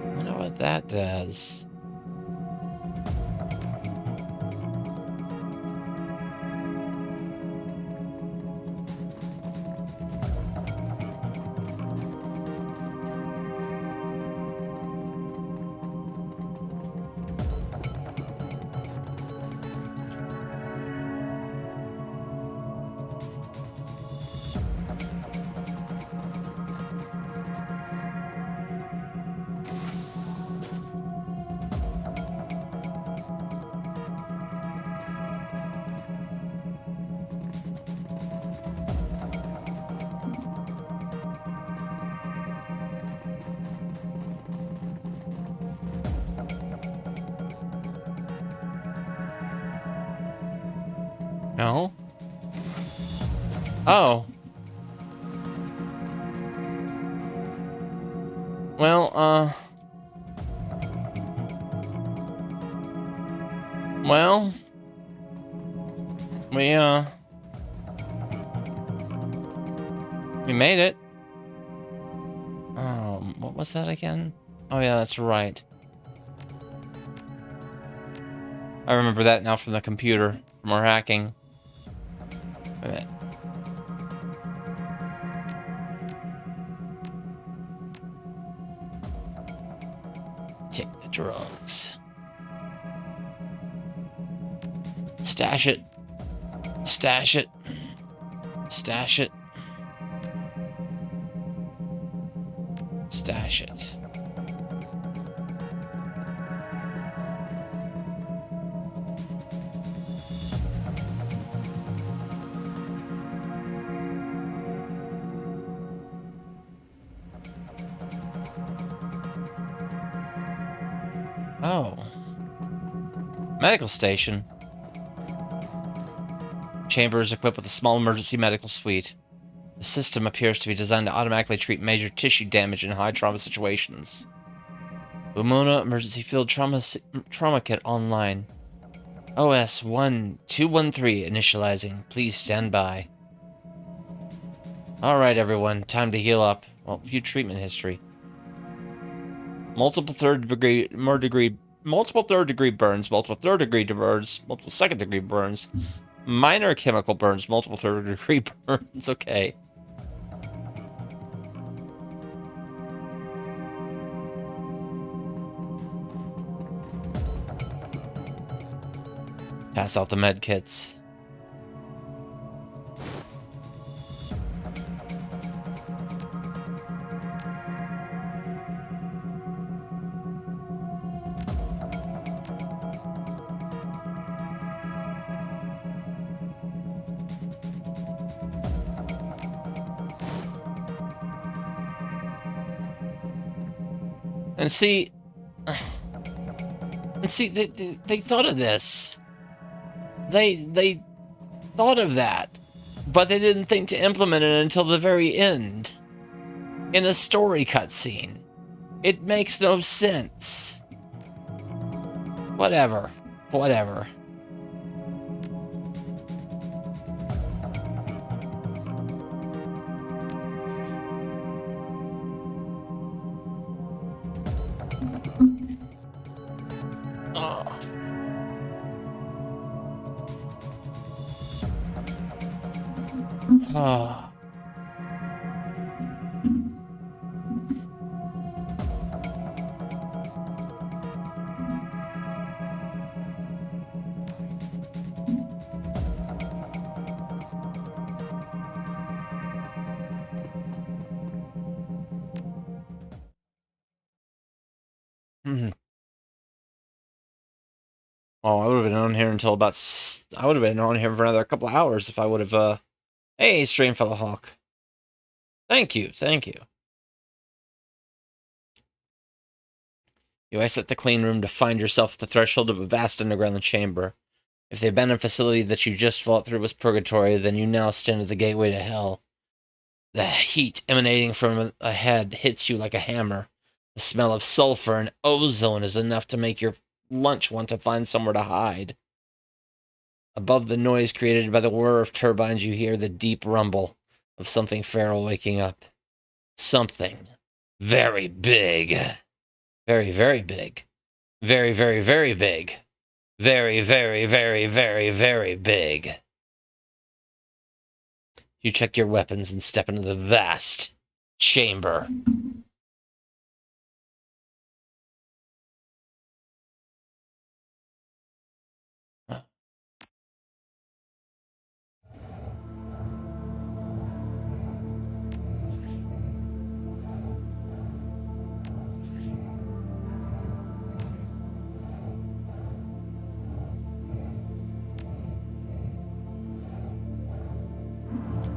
I wonder what that does. No? Oh. Well, well, we made it. What was that again? Oh yeah, that's right. I remember that now from the computer, from our hacking. Wait a minute. Take the drugs. Stash it. Stash it. Stash it. Stash it. Oh. Medical station. Chamber is equipped with a small emergency medical suite. The system appears to be designed to automatically treat major tissue damage in high trauma situations. Umona Emergency Field Trauma Kit online. OS 1213 initializing. Please stand by. Alright everyone, time to heal up. Well, view treatment history. Multiple third degree burns, multiple third degree burns, multiple second degree burns, minor chemical burns, multiple third degree burns. Okay. Pass out the med kits. And see, they thought of this. They thought of that, but they didn't think to implement it until the very end, in a story cutscene. It makes no sense. Whatever. Whatever. Oh. Oh, I would have been on here until about... I would have been on here for another couple of hours if I would have, Hey, Streamfellow Hawk. Thank you, thank you. You exit the clean room to find yourself at the threshold of a vast underground chamber. If the abandoned facility that you just fought through was purgatory, then you now stand at the gateway to hell. The heat emanating from ahead hits you like a hammer. The smell of sulfur and ozone is enough to make your lunch want to find somewhere to hide. Above the noise created by the whir of turbines, you hear the deep rumble of something feral waking up. Something very big. Very, very big. Very, very, very big. Very, very, very, very, very big. You check your weapons and step into the vast chamber.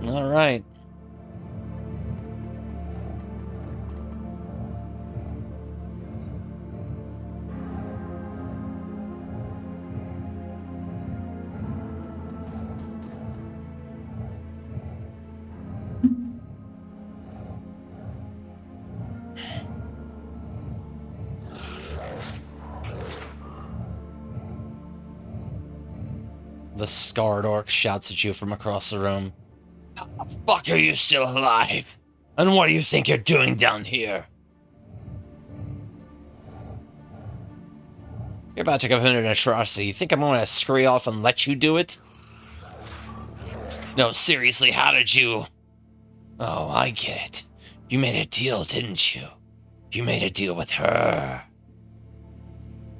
All right. The scarred orc shouts at you from across the room. How the fuck are you still alive? And what do you think you're doing down here? You're about to commit an atrocity. You think I'm going to scurry off and let you do it? No, seriously, how did you... Oh, I get it. You made a deal, didn't you? You made a deal with her.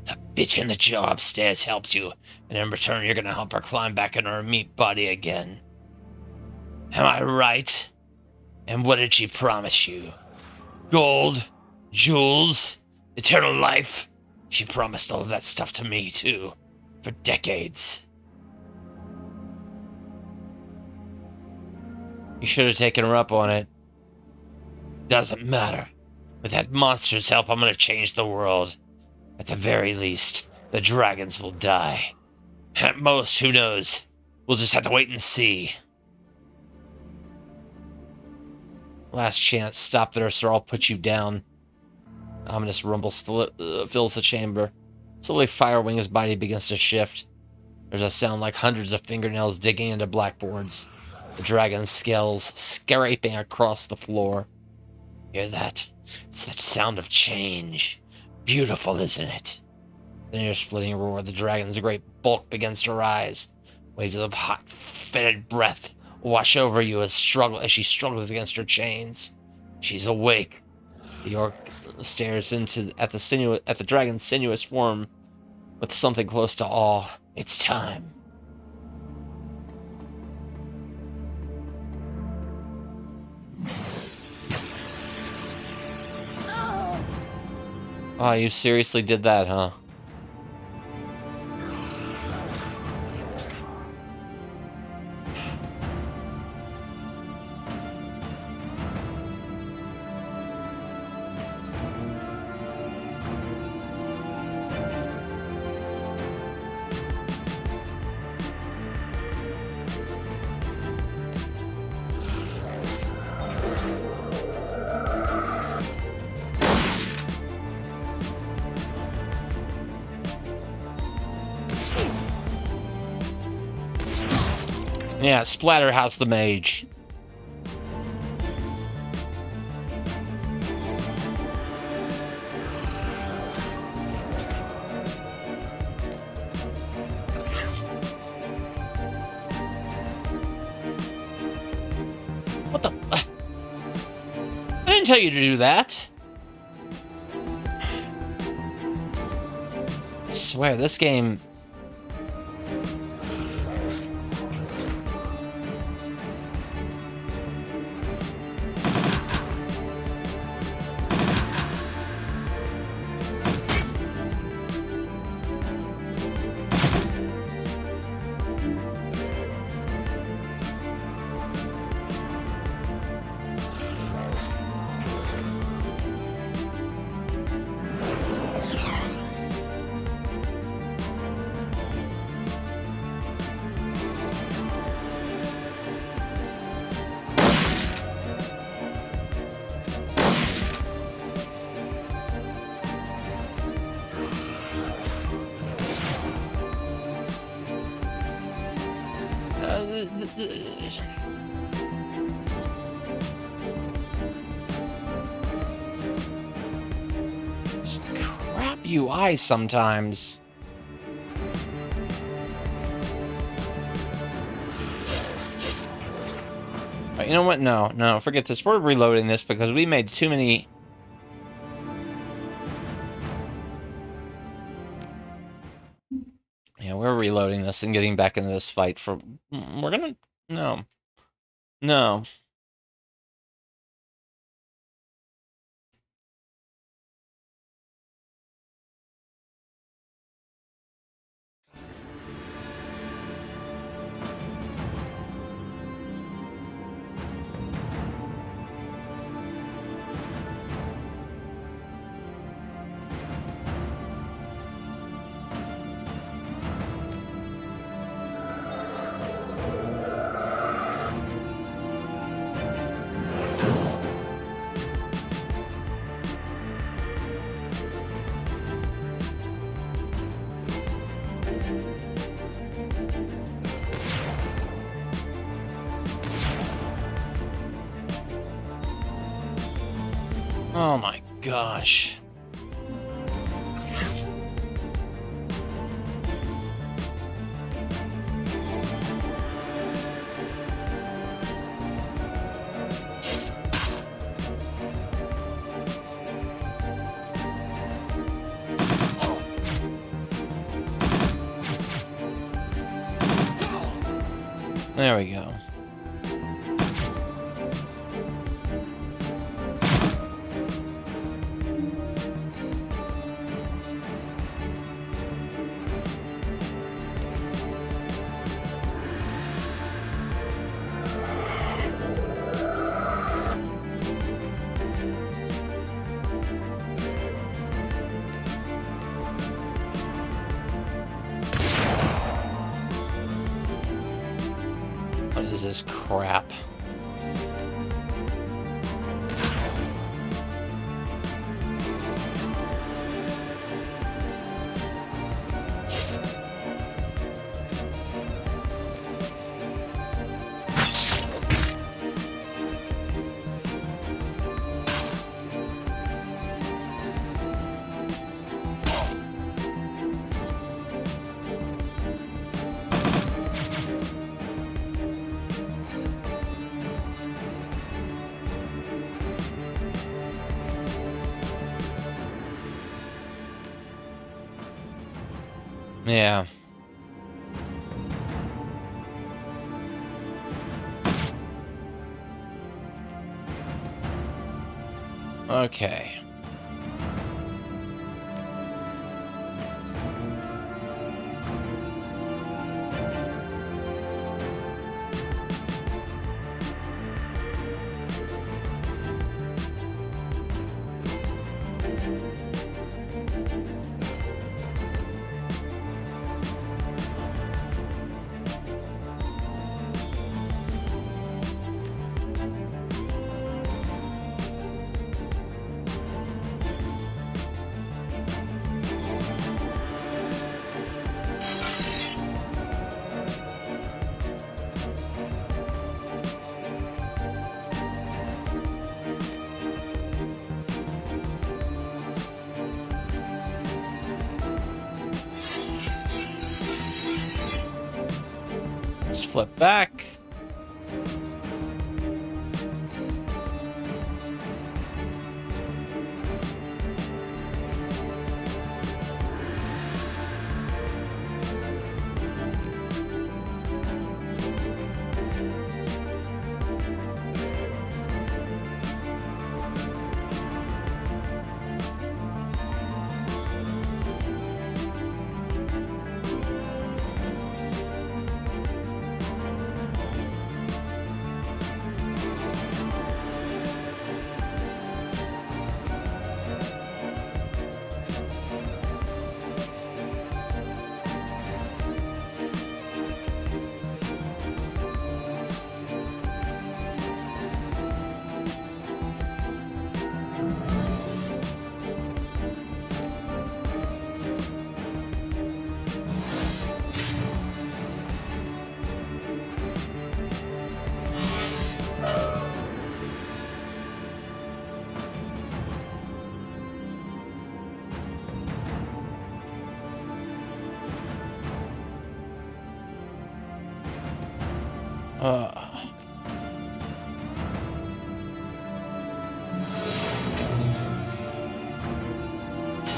The bitch in the jar upstairs helped you, and in return you're gonna help her climb back into her meat body again. Am I right? And what did she promise you? Gold? Jewels? Eternal life? She promised all of that stuff to me, too. For decades. You should have taken her up on it. Doesn't matter. With that monster's help, I'm gonna change the world. At the very least, the dragons will die. And at most, who knows? We'll just have to wait and see. Last chance, stop there, or I'll put you down. Ominous rumble fills the chamber. Slowly, Firewing's body begins to shift. There's a sound like hundreds of fingernails digging into blackboards. The dragon's scales scraping across the floor. Hear that? It's that sound of change. Beautiful, isn't it? The ear-splitting roar of the dragon's great bulk begins to rise. Waves of hot, fetid breath wash over you as she struggles against her chains. She's awake. The orc stares at the dragon's sinuous form with something close to awe. It's time. Oh, you seriously did that, huh? Yeah, Splatterhouse the Mage. What the... I didn't tell you to do that. I swear, this game... Just crap UI sometimes. Right, you know what? No, forget this. We're reloading this because we made too many. Yeah, we're reloading this and getting back into this fight for. We're gonna. No. No. Oh my gosh. There we go. What is this crap? Yeah. Okay. Let's flip back.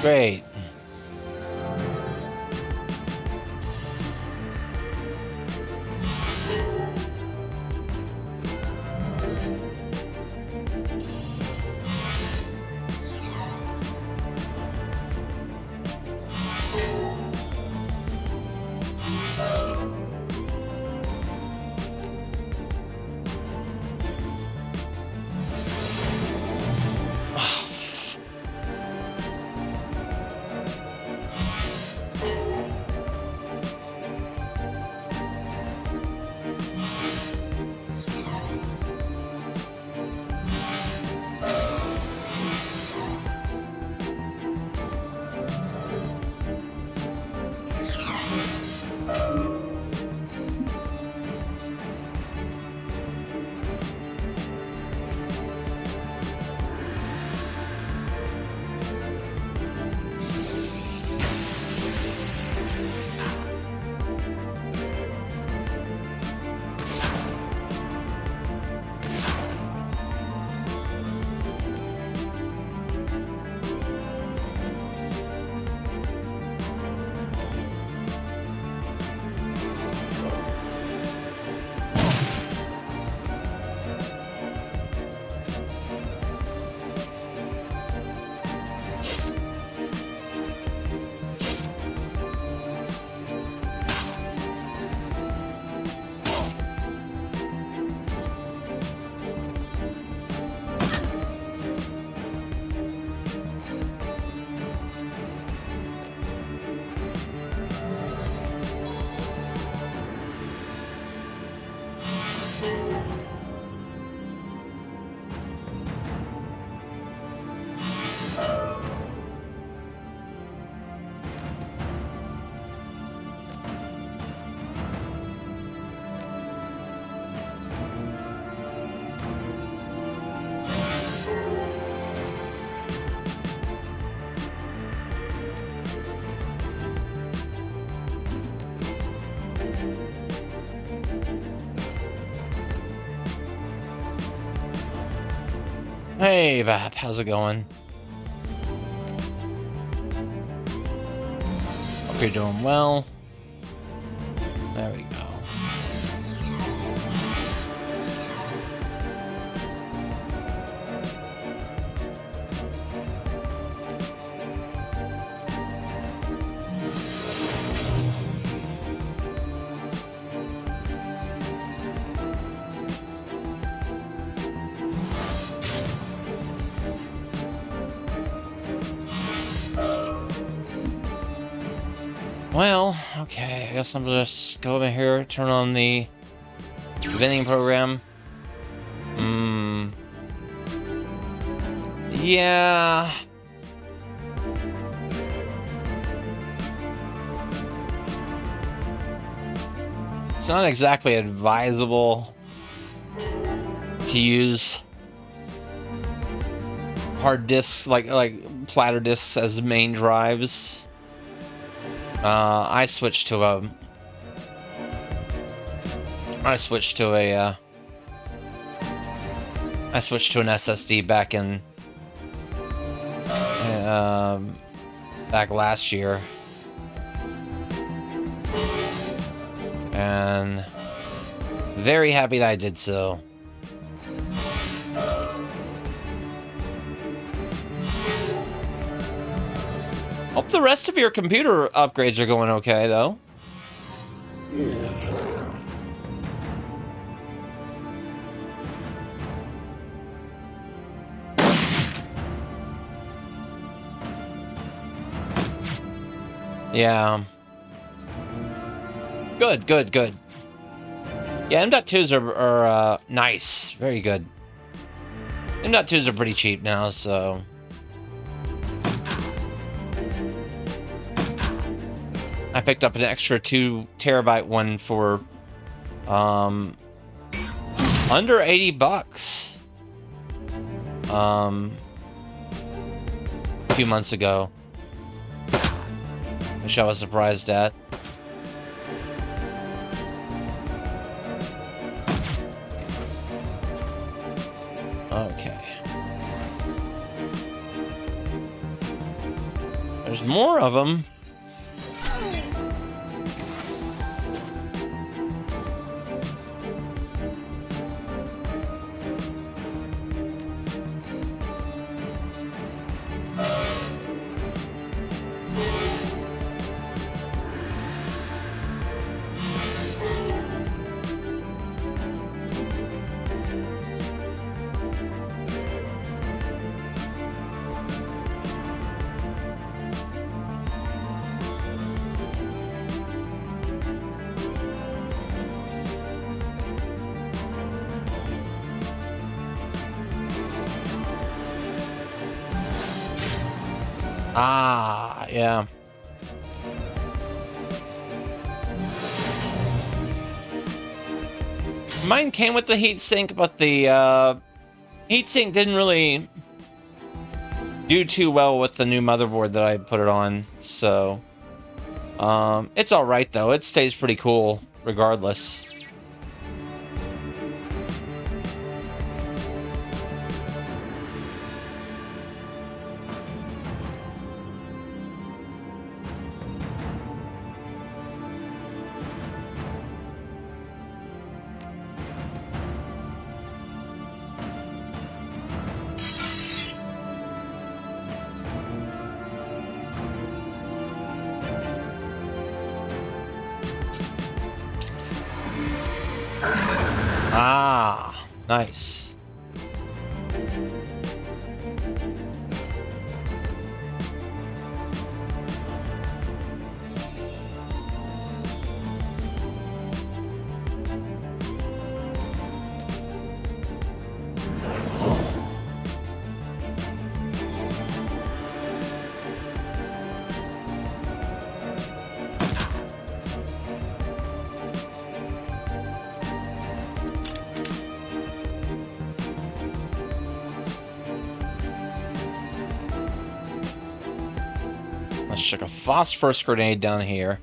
Great. Hey, Bap, how's it going? Hope you're doing well. There we go. Well, okay, I guess I'm gonna just go over here, turn on the vending program. Yeah. It's not exactly advisable to use hard disks like platter disks as main drives. I switched to an SSD back in back last year, and very happy that I did so. Hope the rest of your computer upgrades are going okay, though. Yeah. Good, good, good. Yeah, M.2s are nice. Very good. M.2s are pretty cheap now, so... I picked up an extra 2 terabyte one for under 80 bucks a few months ago, which I was surprised at. Okay. There's more of them. Ah, yeah. Mine came with the heatsink, but the heatsink didn't really do too well with the new motherboard that I put it on. So, it's all right though. It stays pretty cool regardless. Ah, nice. Let's chuck a phosphorus grenade down here.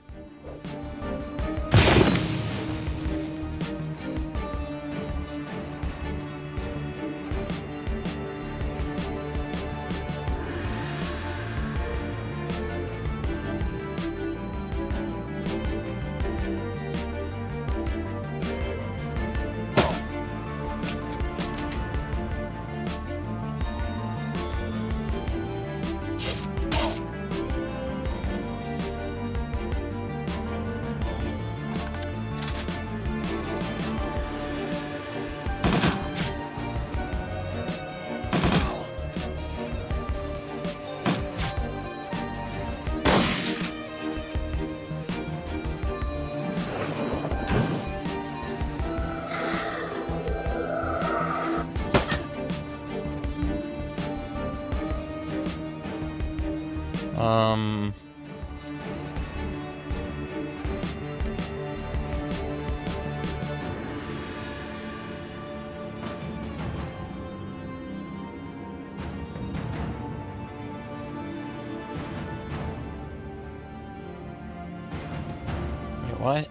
Wait, what?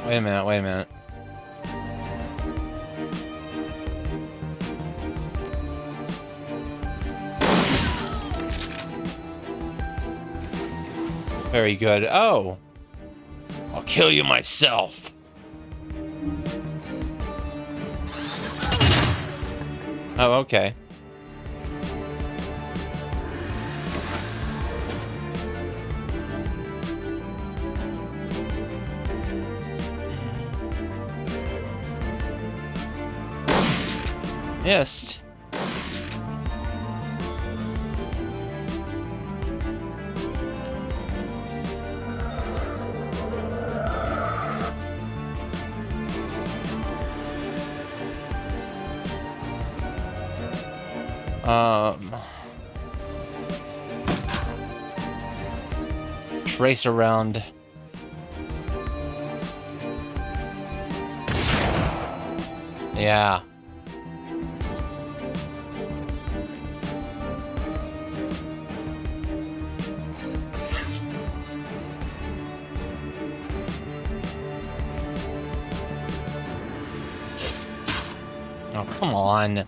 Wait a minute, wait a minute. Very good. Oh. I'll kill you myself. Oh, okay. Missed. Trace around. Yeah. Oh, come on.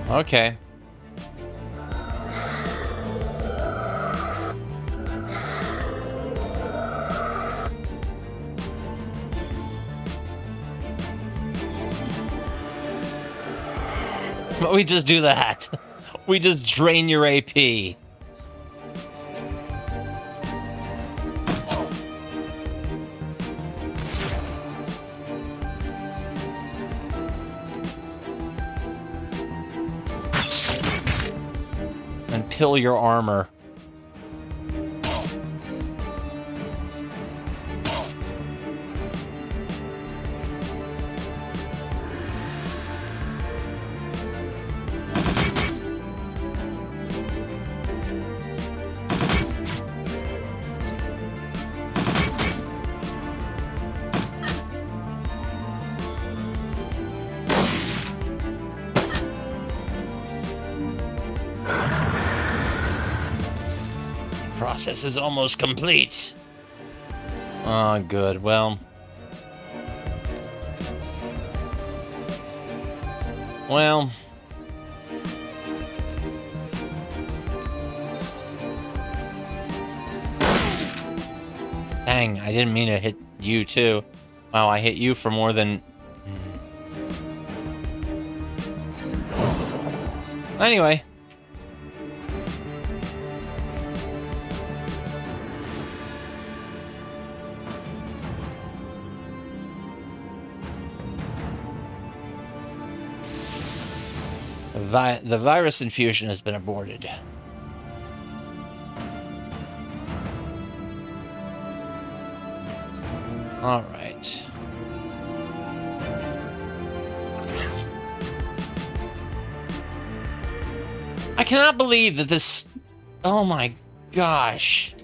Okay. But we just do that. We just drain your AP. And pill your armor. Process is almost complete. Oh, good. Well. Dang, I didn't mean to hit you too. Wow, I hit you for more than... Anyway. The virus infusion has been aborted. All right. I cannot believe that this... Oh my gosh.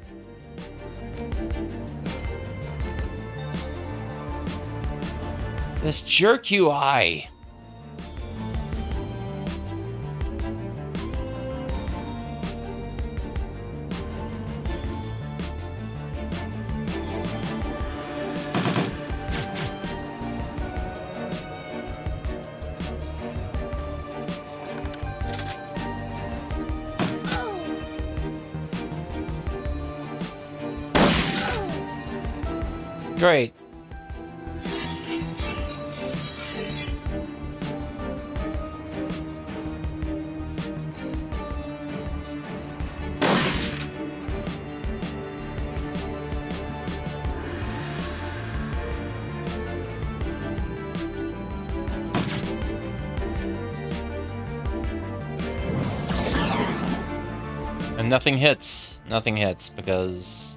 This jerk UI. Great. And nothing hits. Nothing hits because...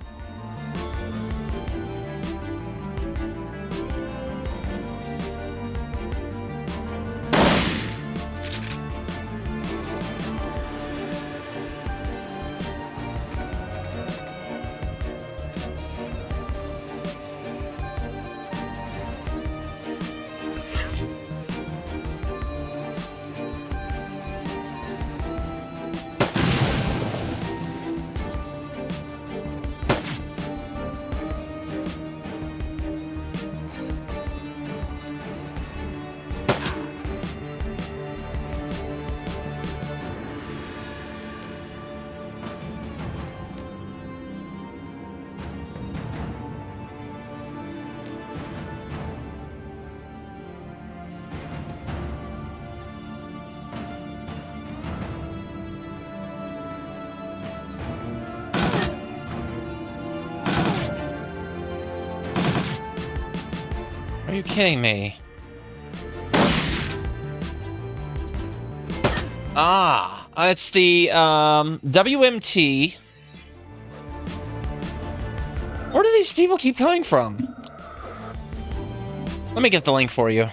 Are you kidding me? Ah, it's the WMT. Where do these people keep coming from? Let me get the link for you.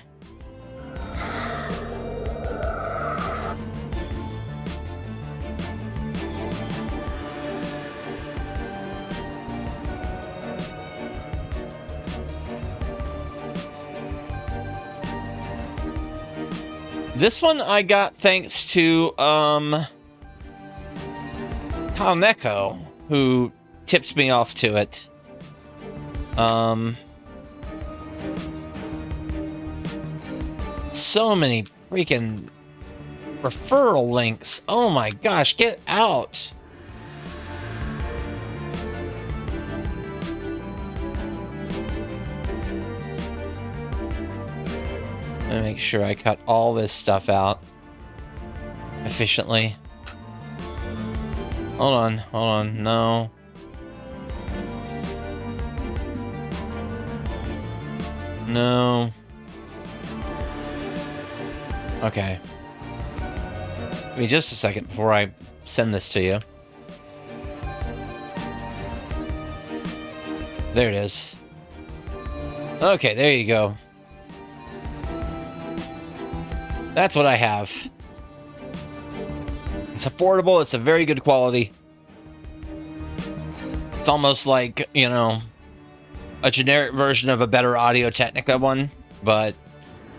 This one I got thanks to Kyle Neko, who tipped me off to it. So many freaking referral links. Oh my gosh, get out. Let me make sure I cut all this stuff out efficiently. Hold on, no. No. Okay. Give me just a second before I send this to you. There it is. Okay, there you go. That's what I have. It's affordable, it's a very good quality. It's almost like, you know, a generic version of a better Audio-Technica one, but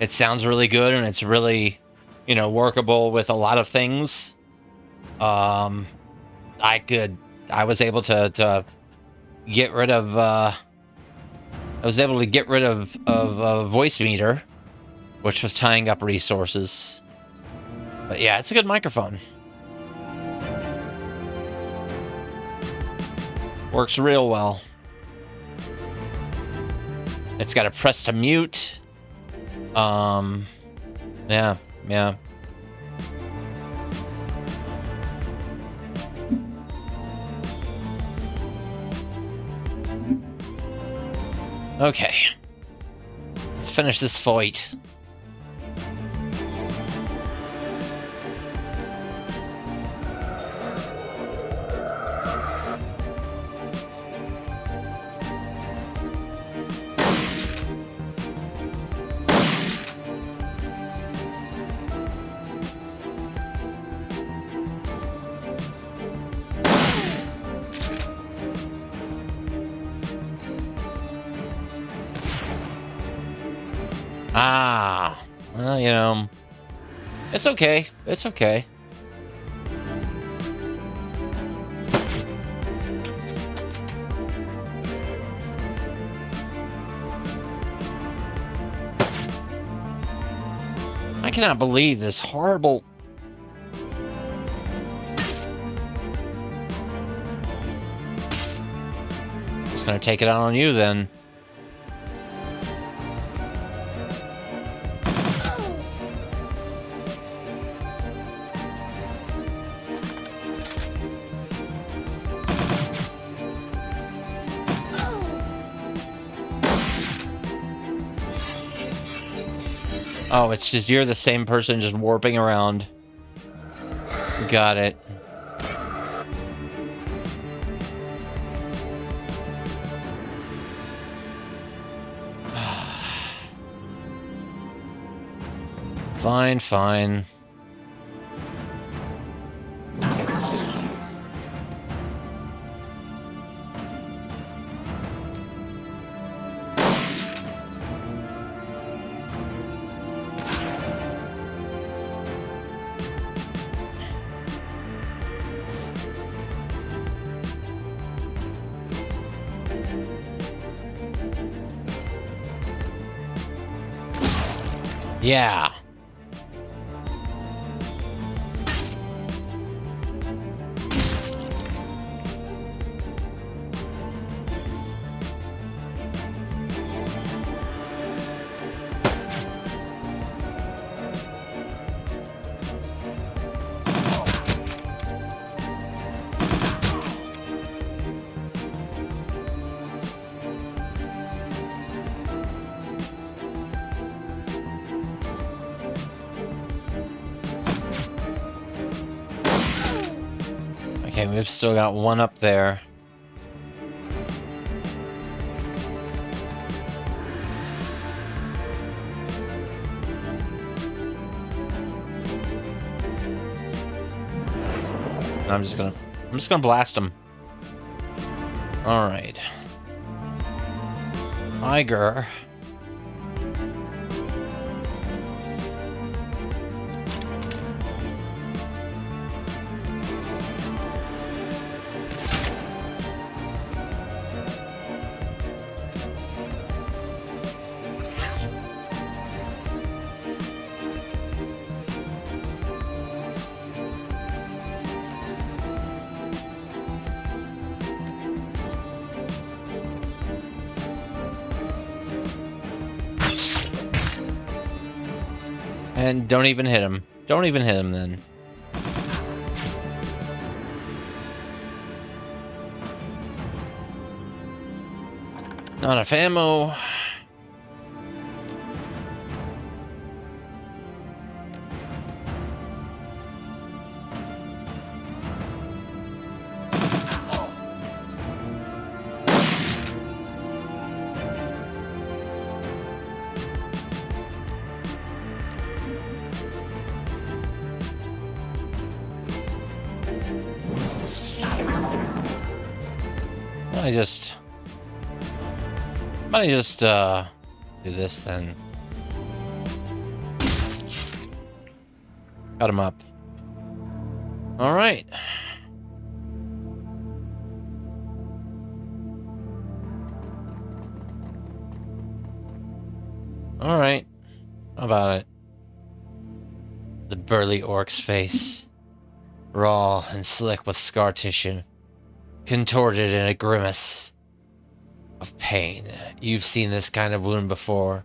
it sounds really good and it's really, you know, workable with a lot of things. I was able to get rid of Voice Meter, which was tying up resources. But yeah, it's a good microphone. Works real well. It's got a press to mute. Yeah. Okay. Let's finish this fight. Well, you know, it's okay. It's okay. I cannot believe this horrible... Just gonna take it out on you then. Oh, it's just you're the same person just warping around. Got it. Fine. Yeah. Okay, we've still got one up there. I'm just gonna blast him. All right. Iger. And don't even hit him. Don't even hit him then. Not enough ammo. Might I just do this then? Got him up. All right. All right. How about it? The burly orc's face, raw and slick with scar tissue, contorted in a grimace of pain. You've seen this kind of wound before.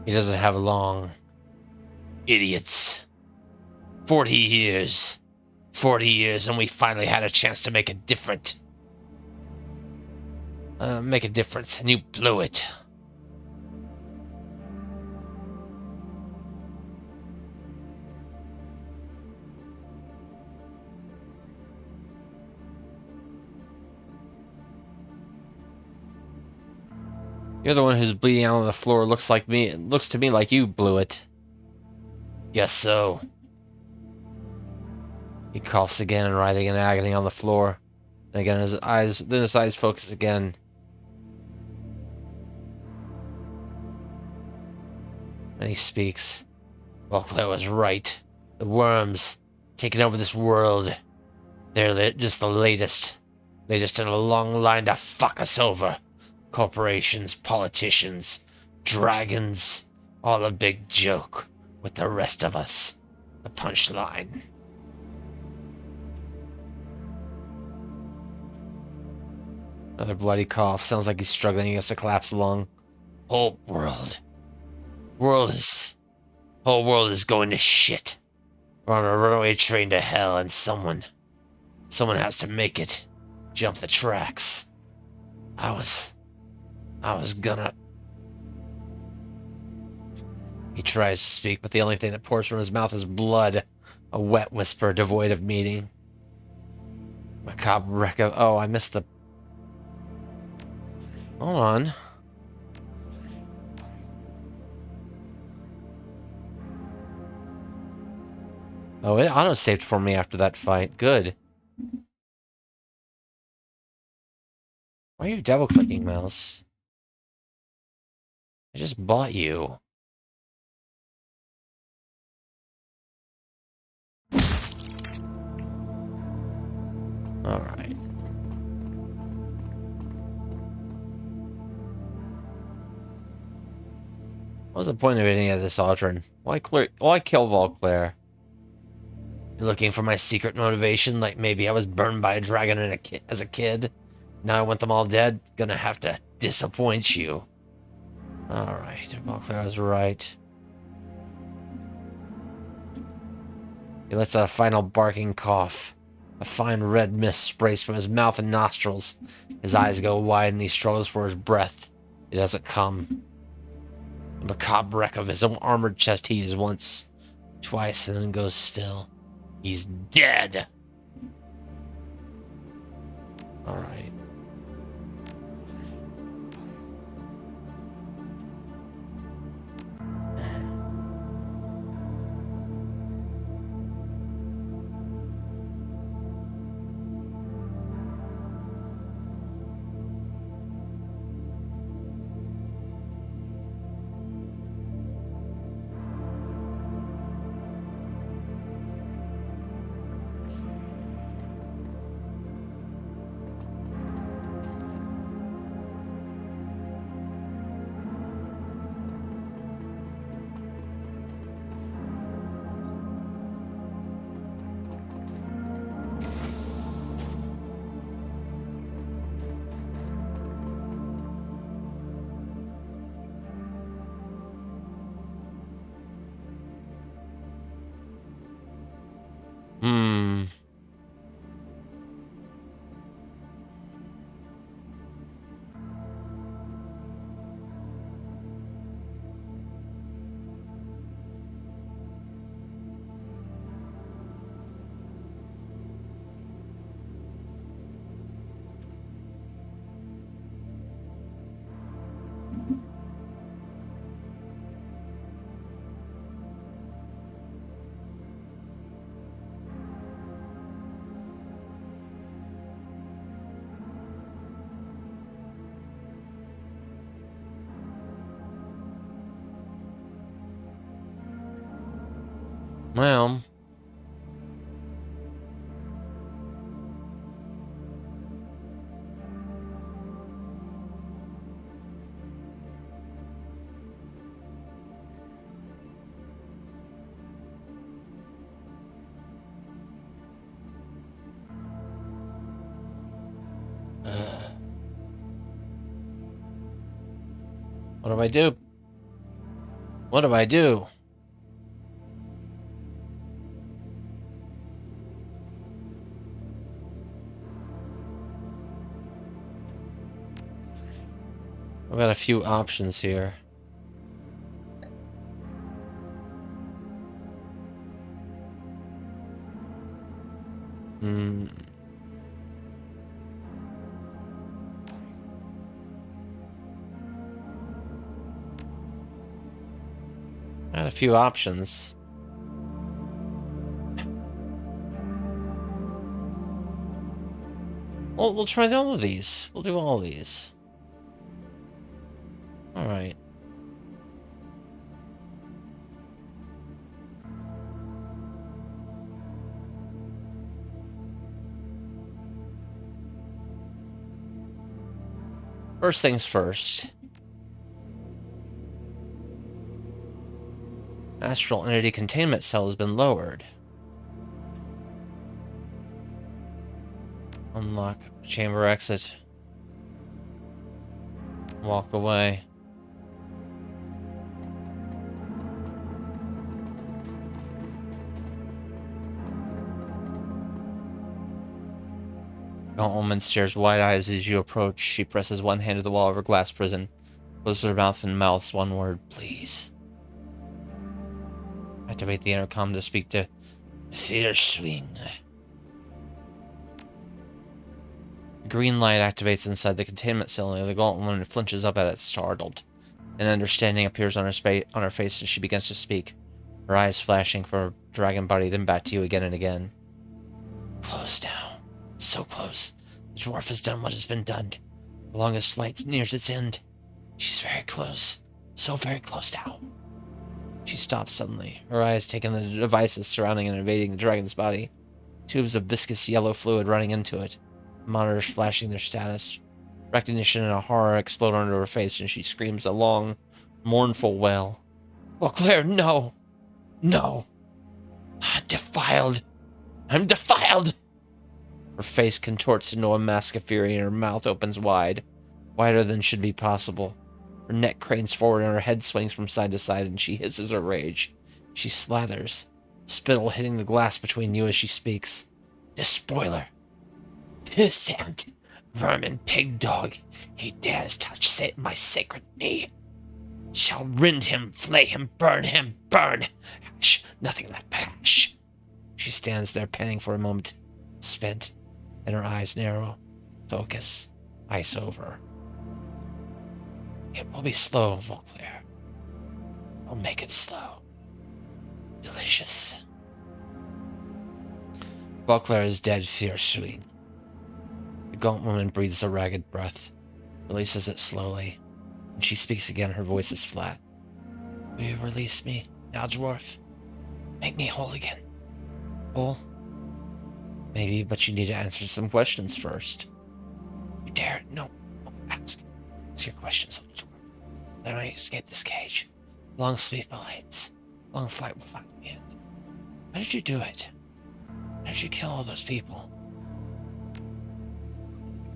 He doesn't have long. Idiots. 40 years. 40 years, and we finally had a chance to make a difference. And you blew it. You're the one who's bleeding out on the floor. Looks to me like you blew it. Guess so. He coughs again, writhing in agony on the floor. And again, his eyes focus again. And he speaks. Claire was right. The worms taking over this world. They're just the latest. Latest in a long line to fuck us over. Corporations, politicians, dragons, all a big joke with the rest of us. The punchline. Another bloody cough. Sounds like he's struggling against a collapsed lung. Whole world is going to shit. We're on a runaway train to hell, and someone has to make it. Jump the tracks. I was gonna... He tries to speak, but the only thing that pours from his mouth is blood. A wet whisper devoid of meaning. Macabre wreck of... Oh, I missed the... Hold on. Oh, it auto-saved for me after that fight. Good. Why are you double-clicking, mouse? I just bought you. Alright. What was the point of any of this, Aldrin? Why kill Volclair? You're looking for my secret motivation? Like maybe I was burned by a dragon as a kid? Now I want them all dead? Gonna have to disappoint you. Alright, Volclair was right. He lets out a final barking cough. A fine red mist sprays from his mouth and nostrils. His eyes go wide and he struggles for his breath. It doesn't come. The macabre wreck of his own armored chest heaves once, twice, and then goes still. He's dead. All right. Hmm. Well, what do I do? What do I do? I've got a few options here. Hmm. I had a few options. Well, we'll try all of these. We'll do all of these. All right. First things first. Astral entity containment cell has been lowered. Unlock chamber exit. Walk away. Gauntwoman stares wide-eyed as you approach. She presses one hand to the wall of her glass prison, closes her mouth and mouths one word, please. Activate the intercom to speak to Swing. The green light activates inside the containment cylinder. The Gauntwoman flinches up at it, startled. An understanding appears on her face as she begins to speak, her eyes flashing from her dragon body, then back to you again and again. Close now. So close. The dwarf has done what has been done. The longest flight nears its end. She's very close. So very close now. She stops suddenly, her eyes taking the devices surrounding and invading the dragon's body. Tubes of viscous yellow fluid running into it. Monitors flashing their status. Recognition and a horror explode onto her face, and she screams a long, mournful wail. Oh, Claire, no! No! Defiled! I'm defiled! Her face contorts into a mask of fury, and her mouth opens wide, wider than should be possible. Her neck cranes forward, and her head swings from side to side, and she hisses her rage. She slathers, spittle hitting the glass between you as she speaks. This spoiler! Pissant! Vermin pig dog! He dares touch my sacred me! Shall rend him, flay him, burn! Ash! Nothing left but ash! She stands there, panting for a moment, spent, and her eyes narrow. Focus. Ice over. It will be slow, Vauclair. I'll make it slow. Delicious. Vauclair is dead fiercely. The gaunt woman breathes a ragged breath, releases it slowly. When she speaks again, her voice is flat. Will you release me, now, dwarf? Make me whole again. Whole? Maybe, but you need to answer some questions first. You dare? No. Ask your questions, little dwarf. Then I escape this cage. Long sleep awaits. Long flight will find the end. How did you do it? How did you kill all those people?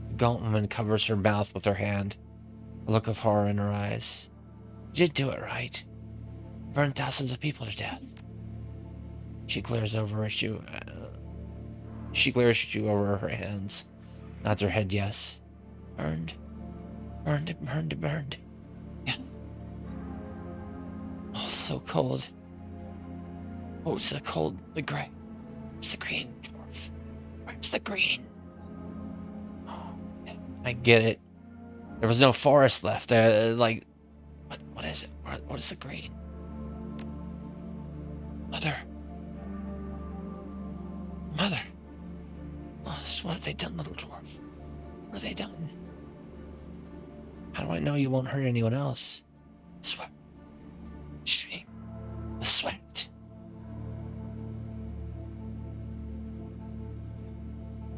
The gaunt woman covers her mouth with her hand, a look of horror in her eyes. You did do it right. You burned thousands of people to death. She glares over at you. She glares at you over her hands, nods her head yes. Burned. Burned. Yeah. Oh, so cold. Oh, it's the cold, the gray. It's the green, dwarf. Where's the green? Oh, I get it. There was no forest left. Like, what is it? What is the green? Mother. Lost. What have they done, little dwarf? What have they done? How do I know you won't hurt anyone else? Sweat. The sweat.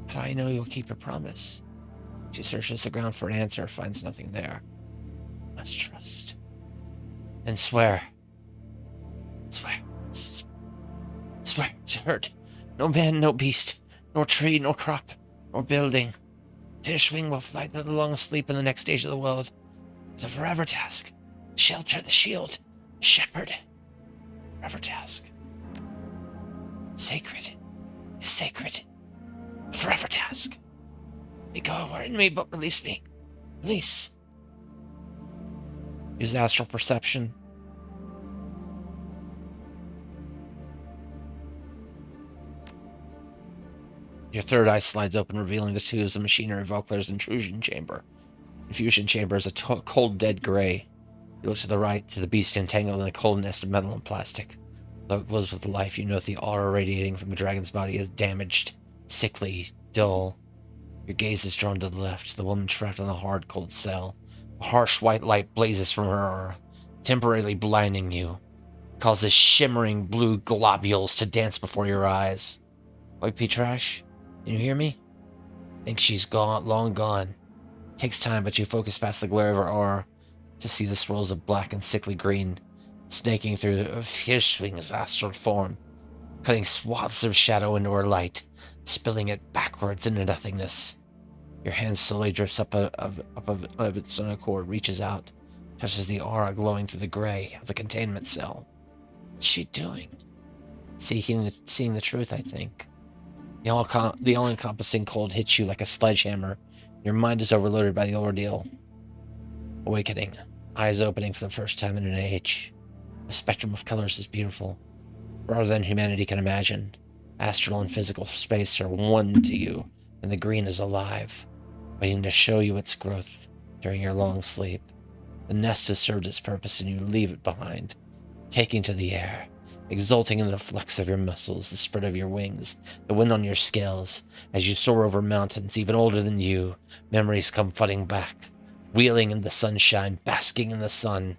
How do I know you'll keep your promise? She searches the ground for an answer, finds nothing there. Must trust. Then swear. Swear to hurt. No man, no beast, nor tree, nor crop, nor building. Fierce-wing will fly to the long sleep in the next stage of the world. The forever task. Shelter the shield. Shepherd. Forever task. Sacred. The forever task. May go over in me, but release me. Release. Use astral perception. Your third eye slides open, revealing the tubes of machinery of Vauclair's intrusion chamber. Infusion chamber is a cold, dead gray. You look to the right, to the beast entangled in a cold nest of metal and plastic. Though it glows with life, you note the aura radiating from the dragon's body is damaged, sickly, dull. Your gaze is drawn to the left, the woman trapped in the hard, cold cell. A harsh white light blazes from her aura, temporarily blinding you. It causes shimmering blue globules to dance before your eyes. White pea trash? Can you hear me? Think she's gone, long gone. Takes time, but you focus past the glare of her aura to see the swirls of black and sickly green snaking through the fierce-wing's astral form, cutting swaths of shadow into her light, spilling it backwards into nothingness. Your hand slowly drifts up of its own accord, reaches out, touches the aura glowing through the gray of the containment cell. What's she doing? Seeing the truth, I think. The all-encompassing cold hits you like a sledgehammer. Your mind is overloaded by the ordeal. Awakening. Eyes opening for the first time in an age. The spectrum of colors is beautiful. Broader than humanity can imagine. Astral and physical space are one to you, and the green is alive, waiting to show you its growth during your long sleep. The nest has served its purpose, and you leave it behind, taking to the air, exulting in the flex of your muscles, the spread of your wings, the wind on your scales. As you soar over mountains even older than you, memories come flooding back, wheeling in the sunshine, basking in the sun.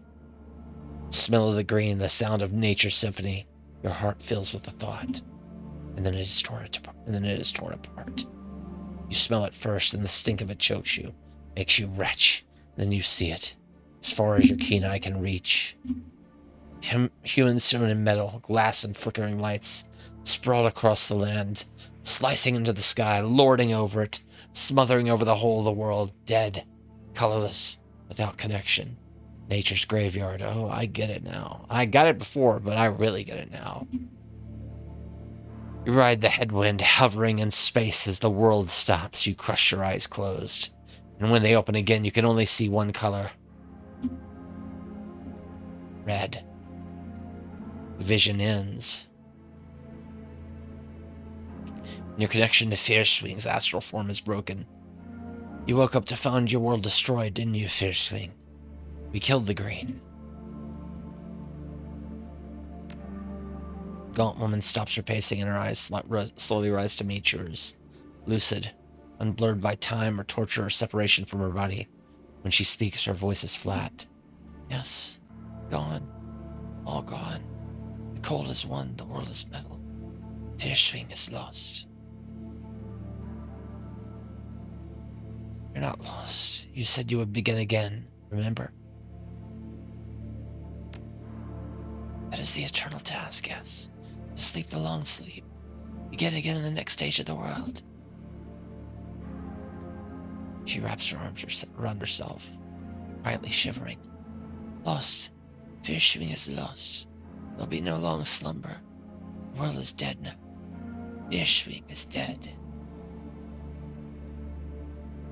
Smell of the green, the sound of nature's symphony. Your heart fills with the thought, and then it is torn apart. You smell it first, and the stink of it chokes you, makes you retch. Then you see it, as far as your keen eye can reach. Humans sewn in metal, glass, and flickering lights, sprawled across the land, slicing into the sky, lording over it, smothering over the whole of the world, dead, colorless, without connection. Nature's graveyard. Oh, I get it now. I got it before, but I really get it now. You ride the headwind, hovering in space as the world stops. You crush your eyes closed, and when they open again, you can only see one color. Red. The vision ends. Your connection to Fiercewing's astral form is broken. You woke up to find your world destroyed, didn't you, Fiercewing? We killed the Green. Gaunt woman stops her pacing and her eyes slowly rise to meet yours. Lucid, unblurred by time or torture or separation from her body. When she speaks, her voice is flat. Yes, gone. All gone. The cold is won, the world is metal. Fiercewing is lost. You're not lost. You said you would begin again, remember? That is the eternal task, yes. To sleep the long sleep. Begin again in the next stage of the world. She wraps her arms around herself, quietly shivering. Lost. Fiercewing is lost. There'll be no long slumber. The world is dead now. Fiercewing is dead.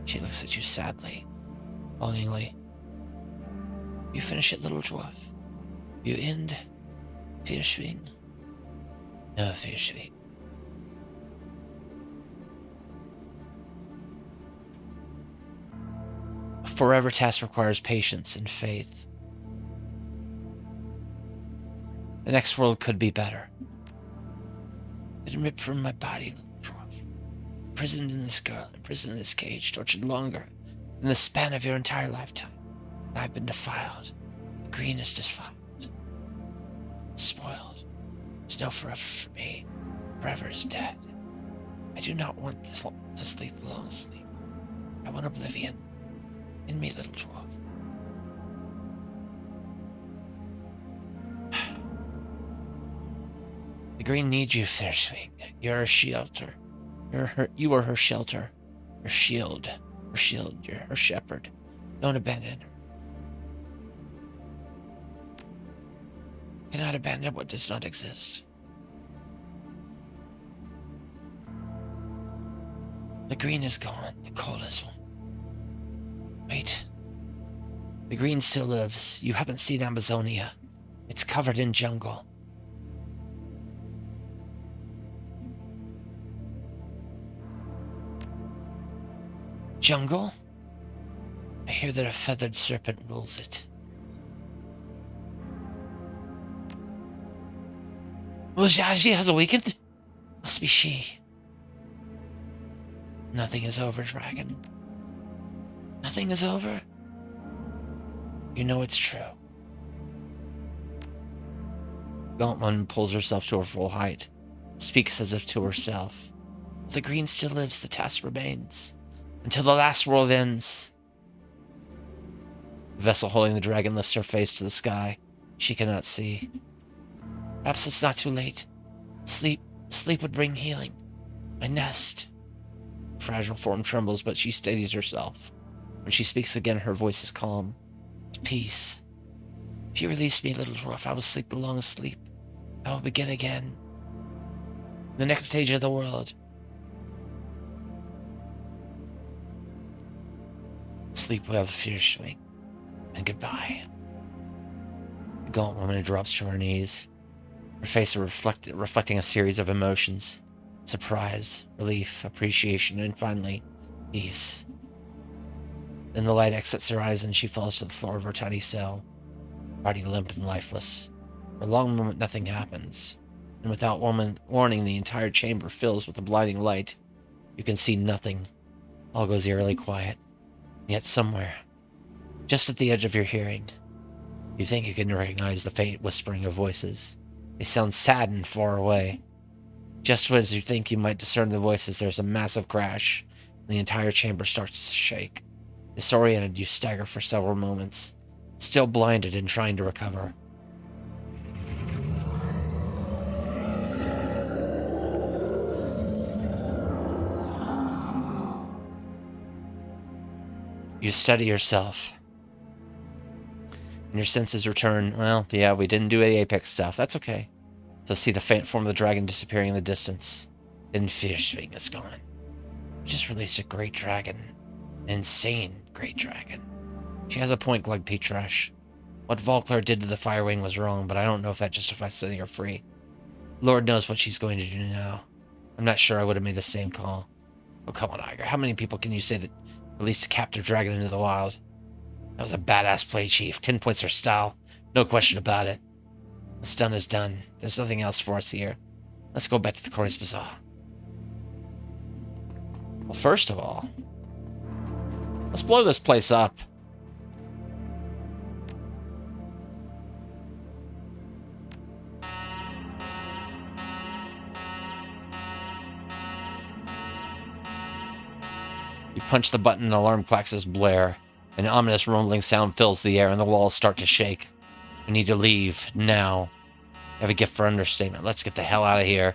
She looks at you sadly, longingly. You finish it, little dwarf. You end Fiercewing. No Fiercewing. A forever task requires patience and faith. The next world could be better. Been ripped from my body, little dwarf. Imprisoned in this girl, imprisoned in this cage, tortured longer than the span of your entire lifetime. And I've been defiled. The Green is defiled. Spoiled. There's no forever for me. Forever is dead. I do not want this to sleep the long sleep. I want oblivion. In me, little dwarf. The Green needs you, Fiercewing. You're her shelter. You are her shelter. Her shield. You're her shepherd. Don't abandon her. Cannot abandon what does not exist. The Green is gone. The cold is one. Wait. The Green still lives. You haven't seen Amazonia. It's covered in jungle. Jungle? I hear that a feathered serpent rules it. Mujaji has awakened? Must be she. Nothing is over, dragon. Nothing is over? You know it's true. Gauntman pulls herself to her full height, speaks as if to herself. If the Green still lives, the task remains. Until the last world ends. The vessel holding the dragon lifts her face to the sky. She cannot see. Perhaps it's not too late. Sleep would bring healing. My nest. Fragile form trembles, but she steadies herself. When she speaks again, her voice is calm. Peace. If you release me, little dwarf, I will sleep the long sleep. I will begin again. The next stage of the world. Sleep well, Fiercewing. And goodbye. The gaunt woman drops to her knees. Her face reflecting a series of emotions. Surprise, relief, appreciation, and finally, peace. Then the light exits her eyes and she falls to the floor of her tiny cell, body limp and lifeless. For a long moment, nothing happens. And without warning, the entire chamber fills with a blinding light. You can see nothing. All goes eerily quiet. Yet somewhere, just at the edge of your hearing, you think you can recognize the faint whispering of voices. They sound sad and far away. Just as you think you might discern the voices, there's a massive crash, and the entire chamber starts to shake. Disoriented, you stagger for several moments, still blinded and trying to recover. You steady yourself. And your senses return. Well, yeah, we didn't do the apex stuff. That's okay. So see the faint form of the dragon disappearing in the distance. Then Fiercewing is gone. We just released a great dragon. An insane great dragon. She has a point, Glug Petrash. What Volkler did to the Firewing was wrong, but I don't know if that justifies setting her free. Lord knows what she's going to do now. I'm not sure I would have made the same call. Oh, come on, Iger. How many people can you say that released a captive dragon into the wild? That was a badass play, Chief. 10 points for style. No question about it. What's done is done. There's nothing else for us here. Let's go back to the Chorus Bazaar. Well, first of all, let's blow this place up. You punch the button and alarm clocks blare. An ominous rumbling sound fills the air and the walls start to shake. We need to leave now. I have a gift for understatement. Let's get the hell out of here.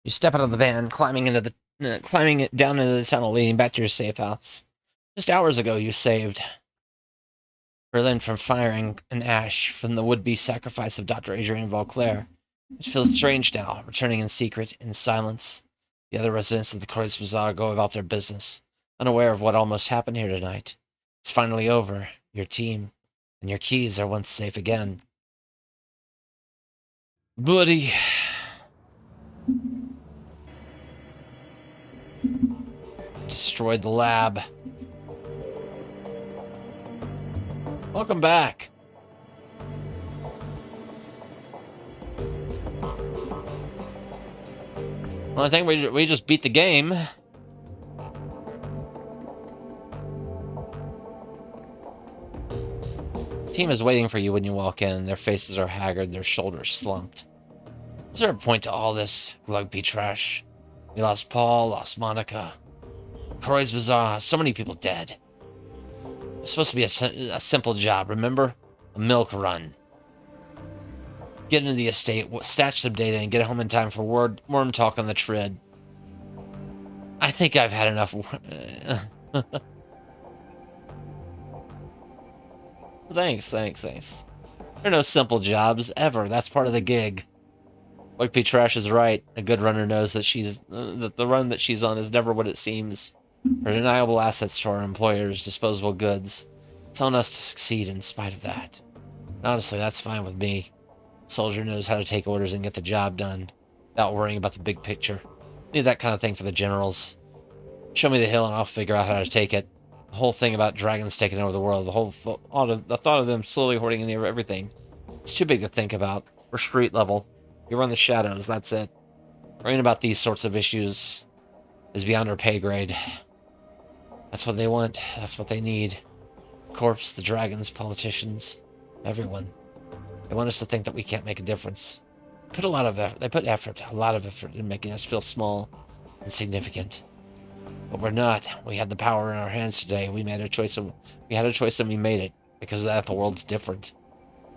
You step out of the van, climbing it down into the tunnel leading back to your safe house. Just hours ago, you saved Berlin from firing and ash from the would-be sacrifice of Dr. Adrian Vauclair. It feels strange now, returning in secret, in silence. The other residents of the Croix Bazaar go about their business, unaware of what almost happened here tonight. It's finally over. Your team and your keys are once safe again. Buddy. Destroyed the lab. Welcome back. Well, I think we just beat the game. Team is waiting for you when you walk in. Their faces are haggard, their shoulders slumped. Is there a point to all this glugby trash? We lost Paul, lost Monica. Croix Bazaar, so many people dead. It's supposed to be a simple job, remember? A milk run. Get into the estate, stash some data, and get home in time for worm talk on the Trid. I think I've had enough. Thanks. There are no simple jobs, ever. That's part of the gig. Like P. Trash is right. A good runner knows that that the run that she's on is never what it seems. Her deniable assets to our employers, disposable goods. It's on us to succeed in spite of that. And honestly, that's fine with me. Soldier knows how to take orders and get the job done, without worrying about the big picture. Need that kind of thing for the generals. Show me the hill and I'll figure out how to take it. The whole thing about dragons taking over the world, the thought of them slowly hoarding any of everything. It's too big to think about. We're street level. You're in the shadows, that's it. Worrying about these sorts of issues is beyond our pay grade. That's what they want. That's what they need. Corps, the dragons, politicians, everyone. They want us to think that we can't make a difference. They put a lot of effort in making us feel small and significant. But we're not. We had the power in our hands today. We had a choice and we made it. Because of that, the world's different.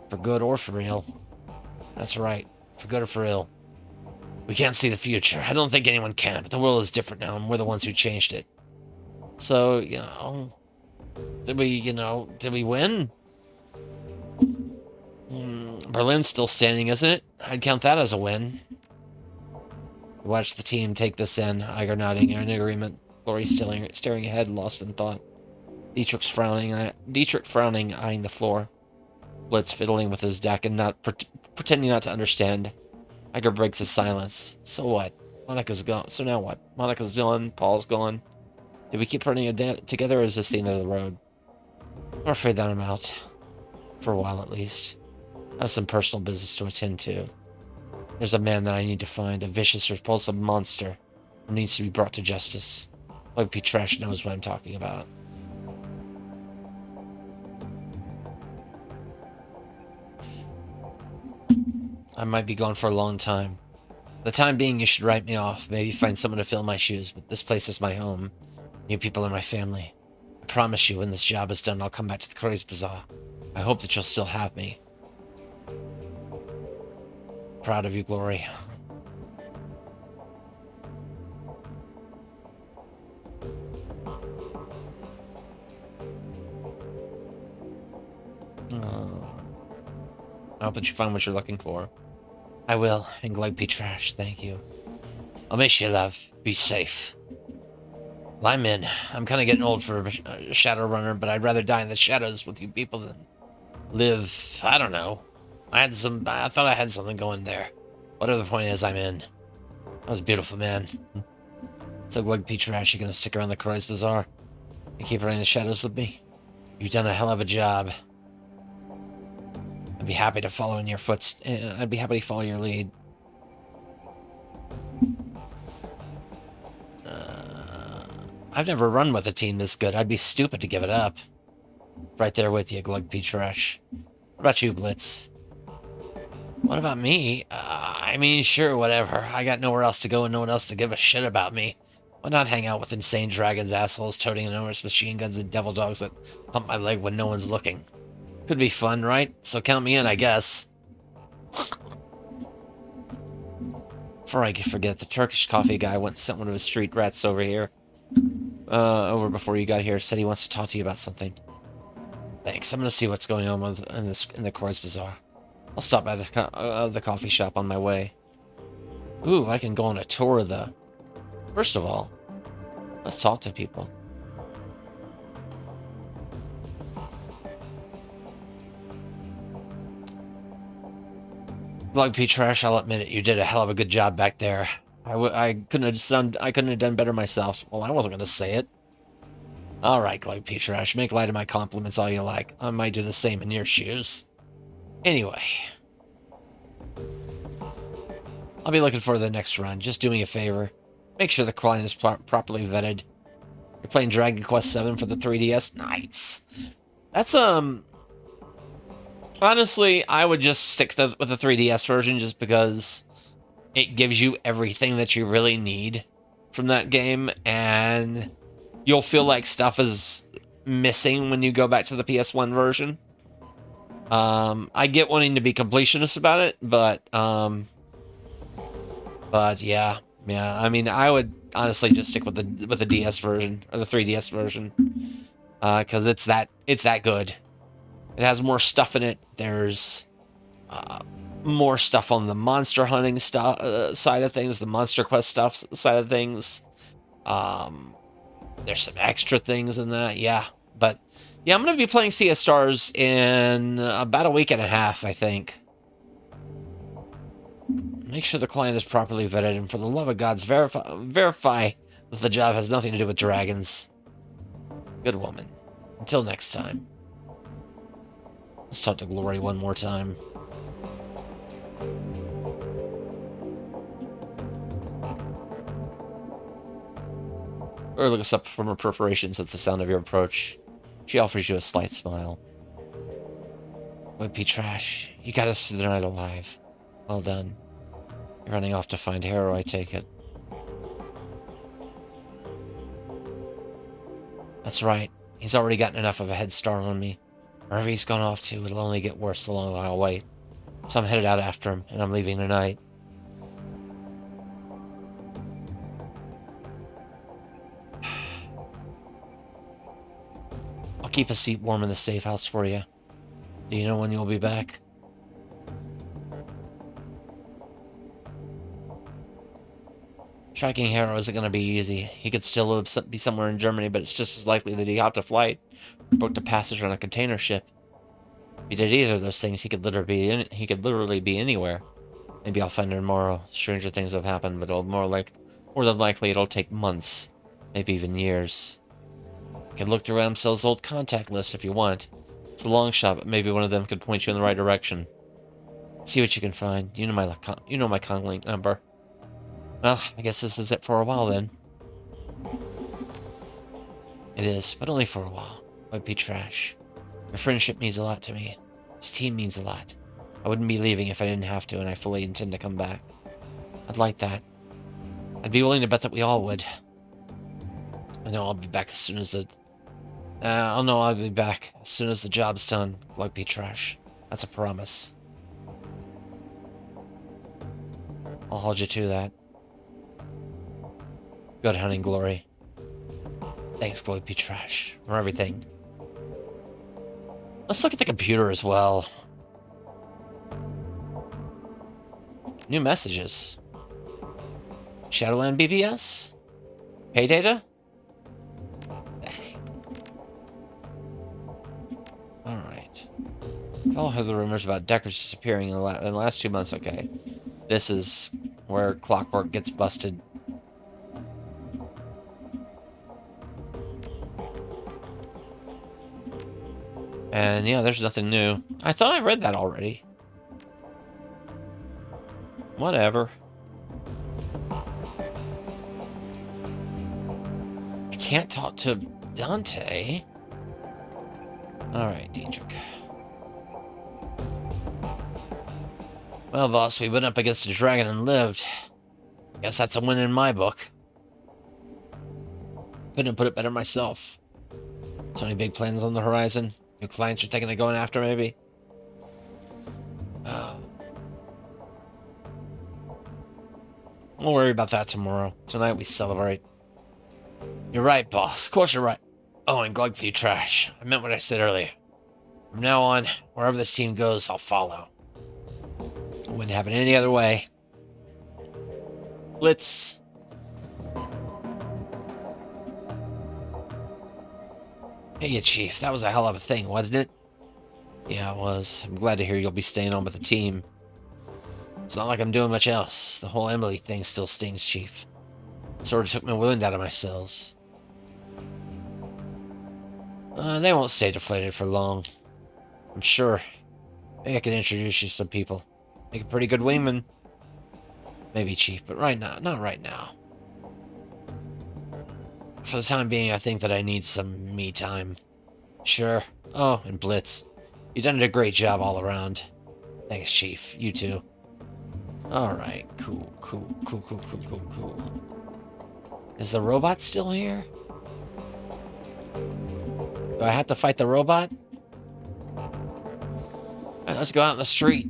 For good or for ill. That's right. For good or for ill. We can't see the future. I don't think anyone can, but the world is different now, and we're the ones who changed it. So, did we win? Berlin's still standing, isn't it? I'd count that as a win. Watch the team take this in, Iger nodding in agreement. Glory staring ahead, lost in thought. Dietrich frowning, eyeing the floor. Blitz fiddling with his deck and pretending not to understand. Iger breaks his silence. So what? Monica's gone. So now what? Monica's gone. Paul's gone. Did we keep running together, or is this the end of the road? I'm afraid that I'm out. For a while, at least. I have some personal business to attend to. There's a man that I need to find, a vicious, repulsive monster who needs to be brought to justice. Like P. Trash knows what I'm talking about. I might be gone for a long time. For the time being, you should write me off. Maybe find someone to fill my shoes, but this place is my home. You people are my family. I promise you, when this job is done, I'll come back to the Croix Bazaar. I hope that you'll still have me. Proud of you, Glory. I hope that you find what you're looking for. I will, and Gleg P. Trash, thank you. I'll miss you, love. Be safe. Well, I'm in. I'm kind of getting old for a Shadowrunner, but I'd rather die in the shadows with you people than live. I don't know. I thought I had something going there. Whatever the point is, I'm in. That was beautiful, man. So, Glug P. Trash, you gonna stick around the Croy's Bazaar and keep running the shadows with me? You've done a hell of a job. I'd be happy to follow in your I'd be happy to follow your lead. I've never run with a team this good. I'd be stupid to give it up. Right there with you, Glug P. Trash. What about you, Blitz? What about me? I mean, sure, whatever. I got nowhere else to go and no one else to give a shit about me. Why not hang out with insane dragons, assholes, toting enormous machine guns, and devil dogs that pump my leg when no one's looking? Could be fun, right? So count me in, I guess. Before I forget, the Turkish coffee guy once sent one of his street rats over here. Over before you got here, said he wants to talk to you about something. Thanks. I'm gonna see what's going on in the Croy's Bazaar. I'll stop by the coffee shop on my way. Ooh, I can go on a tour of the... First of all, let's talk to people. Glug P. Trash, I'll admit it, you did a hell of a good job back there. I couldn't have done better myself. Well, I wasn't gonna say it. Alright, Glug P. Trash, make light of my compliments all you like. I might do the same in your shoes. Anyway. I'll be looking for the next run. Just do me a favor. Make sure the client is properly vetted. You're playing Dragon Quest VII for the 3DS? Nice. That's, honestly, I would just stick with the 3DS version just because it gives you everything that you really need from that game, and you'll feel like stuff is missing when you go back to the PS1 version. I get wanting to be completionist about it, but yeah, I mean, I would honestly just stick with the DS version or the 3DS version, because it's that good. It has more stuff in it. There's more stuff on the monster hunting side of things, the Monster Quest stuff side of things. There's some extra things in that, yeah. But yeah, I'm gonna be playing Sea of Stars in about a week and a half, I think. Make sure the client is properly vetted, and for the love of gods, verify that the job has nothing to do with dragons. Good woman. Until next time. Let's talk to Glory one more time. Or look us up from her preparations at the sound of your approach. She offers you a slight smile. Wimpy Trash, you got us through the night alive. Well done. You're running off to find Harrow, I take it. That's right. He's already gotten enough of a head start on me. Wherever he's gone off to, it'll only get worse the longer I'll wait. So I'm headed out after him, and I'm leaving tonight. I'll keep a seat warm in the safe house for you. Do you know when you'll be back? Tracking Harrow isn't going to be easy. He could still be somewhere in Germany, but it's just as likely that he hopped a flight or booked a passage on a container ship. If he did either of those things, he could literally be anywhere. Maybe I'll find him tomorrow. Stranger things have happened, but more than likely it'll take months, maybe even years. You can look through Amsel's old contact list if you want. It's a long shot, but maybe one of them could point you in the right direction. See what you can find. You know my conlink number. Well, I guess this is it for a while then. It is, but only for a while. Might be trash. Your friendship means a lot to me. This team means a lot. I wouldn't be leaving if I didn't have to, and I fully intend to come back. I'd like that. I'd be willing to bet that we all would. I know I'll be back as soon as the... I'll be back as soon as the job's done. Like be trash. That's a promise. I'll hold you to that. Good hunting, Glory. Thanks, Glory P. Trash, for everything. Let's look at the computer as well. New messages. Shadowland BBS? Pay data? Alright. I've all heard the rumors about Deckers disappearing in the last 2 months. Okay. This is where Clockwork gets busted. And yeah, there's nothing new. I thought I read that already. Whatever. I can't talk to Dante. Alright, Dietrich. Well, boss, we went up against a dragon and lived. Guess that's a win in my book. Couldn't put it better myself. So any big plans on the horizon? New clients you're thinking of going after, maybe? We'll worry about that tomorrow. Tonight we celebrate. You're right, boss. Of course you're right. Oh, and Glugfeed trash. I meant what I said earlier. From now on, wherever this team goes, I'll follow. I wouldn't have it any other way. Blitz. Hey, Chief. That was a hell of a thing, wasn't it? Yeah, it was. I'm glad to hear you'll be staying on with the team. It's not like I'm doing much else. The whole Emily thing still stings, Chief. It sort of took my wind out of my sails. They won't stay deflated for long. I'm sure. Maybe I can introduce you to some people. Make a pretty good wingman. Maybe, Chief, but right now, not right now. For the time being, I think that I need some me time. Sure. Oh, and Blitz. You've done a great job all around. Thanks, Chief. You too. Alright, cool. Is the robot still here? Do I have to fight the robot? Alright, let's go out in the street.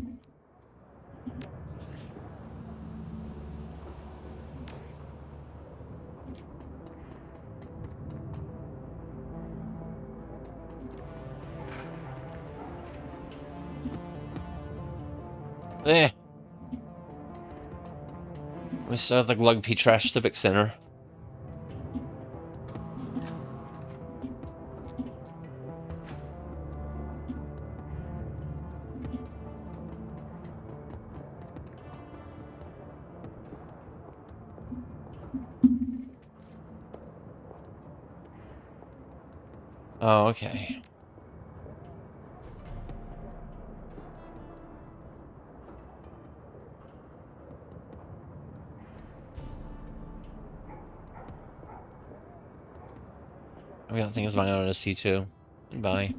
We still have the Glugpee Trash Civic Center. Oh, okay. I got things going on at C2. Goodbye.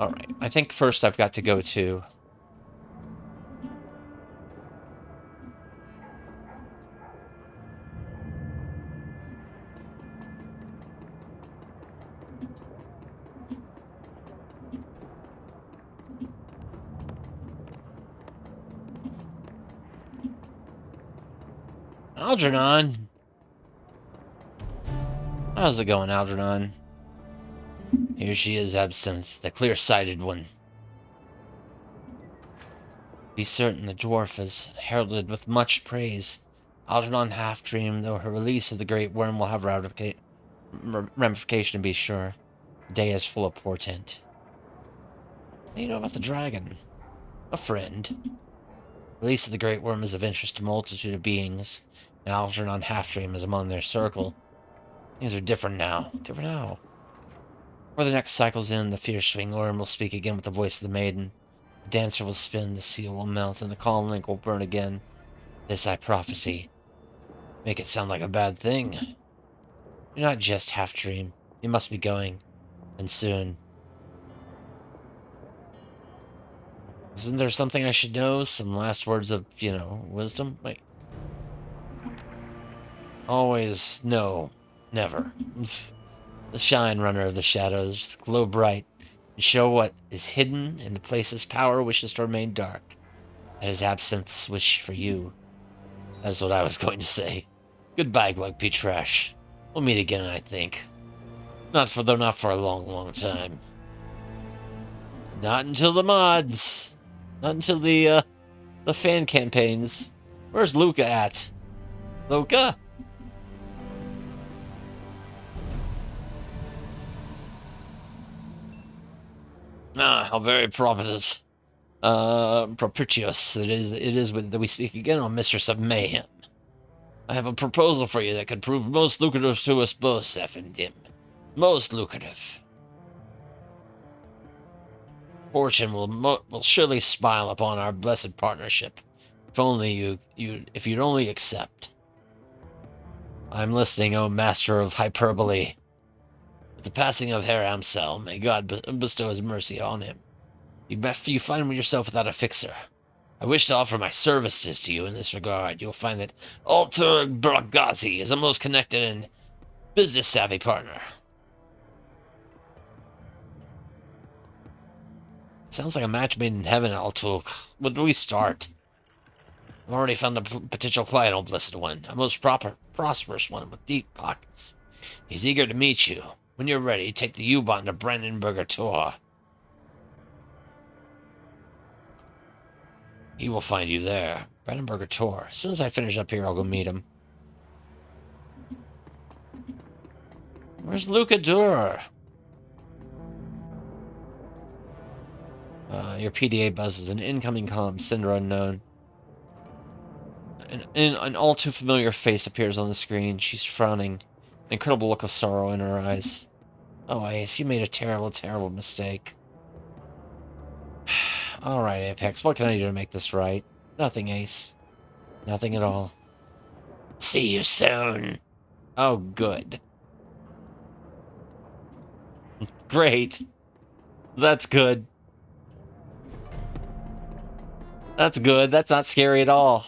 Alright, I think first I've got to go to... Algernon! How's it going, Algernon? Here she is, Absinthe, the clear-sighted one. Be certain the dwarf is heralded with much praise. Algernon half-dreamed, though her release of the great worm will have ramification to be sure. The day is full of portent. What do you know about the dragon? A friend. Release of the great worm is of interest to a multitude of beings, and Algernon half-dream is among their circle. Things are different now. Different how? Before the next cycle's in, the fierce swing worm will speak again with the voice of the maiden. The dancer will spin, the seal will melt, and the calm link will burn again. This I prophesy. Make it sound like a bad thing. You're not just half-dream. You must be going. And soon. Isn't there something I should know? Some last words of, wisdom? Wait. Always, no. Never. The shine runner of the shadows, glow bright, and show what is hidden in the places power wishes to remain dark. That is Absinthe's wish for you. That is what I was going to say. Goodbye, Glugpee Trash. We'll meet again, I think. Not for a long, long time. Not until the mods. Not until the The fan campaigns. Where's Luca at? Luca? Ah, how very propitious. Propitious. It is that we speak again on Mistress of Mayhem. I have a proposal for you that could prove most lucrative to us both, Seth and Dim. Most lucrative. Fortune will surely smile upon our blessed partnership. If only if you'd only accept. I'm listening, O master of hyperbole. With the passing of Herr Amsel, may God bestow his mercy on him. You find yourself without a fixer. I wish to offer my services to you in this regard. You'll find that Alter Bragazi is a most connected and business-savvy partner. Sounds like a match made in heaven, Altul. When do we start? I've already found a potential client, O Blessed One. A most prosperous one with deep pockets. He's eager to meet you. When you're ready, take the U-Bahn to Brandenburger Tor. He will find you there. Brandenburger Tor. As soon as I finish up here, I'll go meet him. Where's Luca Durer? Your PDA buzzes. An incoming comm. Sender unknown. An all too familiar face appears on the screen. She's frowning. An incredible look of sorrow in her eyes. Oh, Ace, you made a terrible, terrible mistake. Alright, Apex, what can I do to make this right? Nothing, Ace. Nothing at all. See you soon. Oh, good. Great. That's good. That's good. That's not scary at all.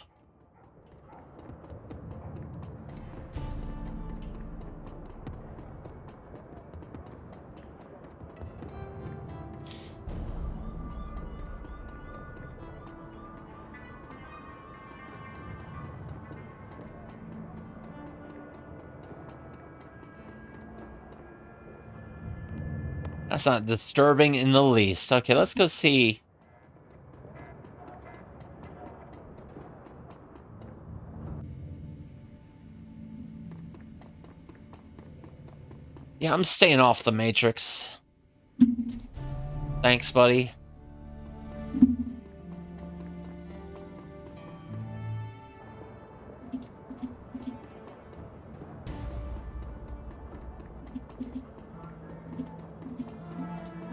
That's not disturbing in the least. Okay, let's go see. Yeah, I'm staying off the Matrix. Thanks, buddy.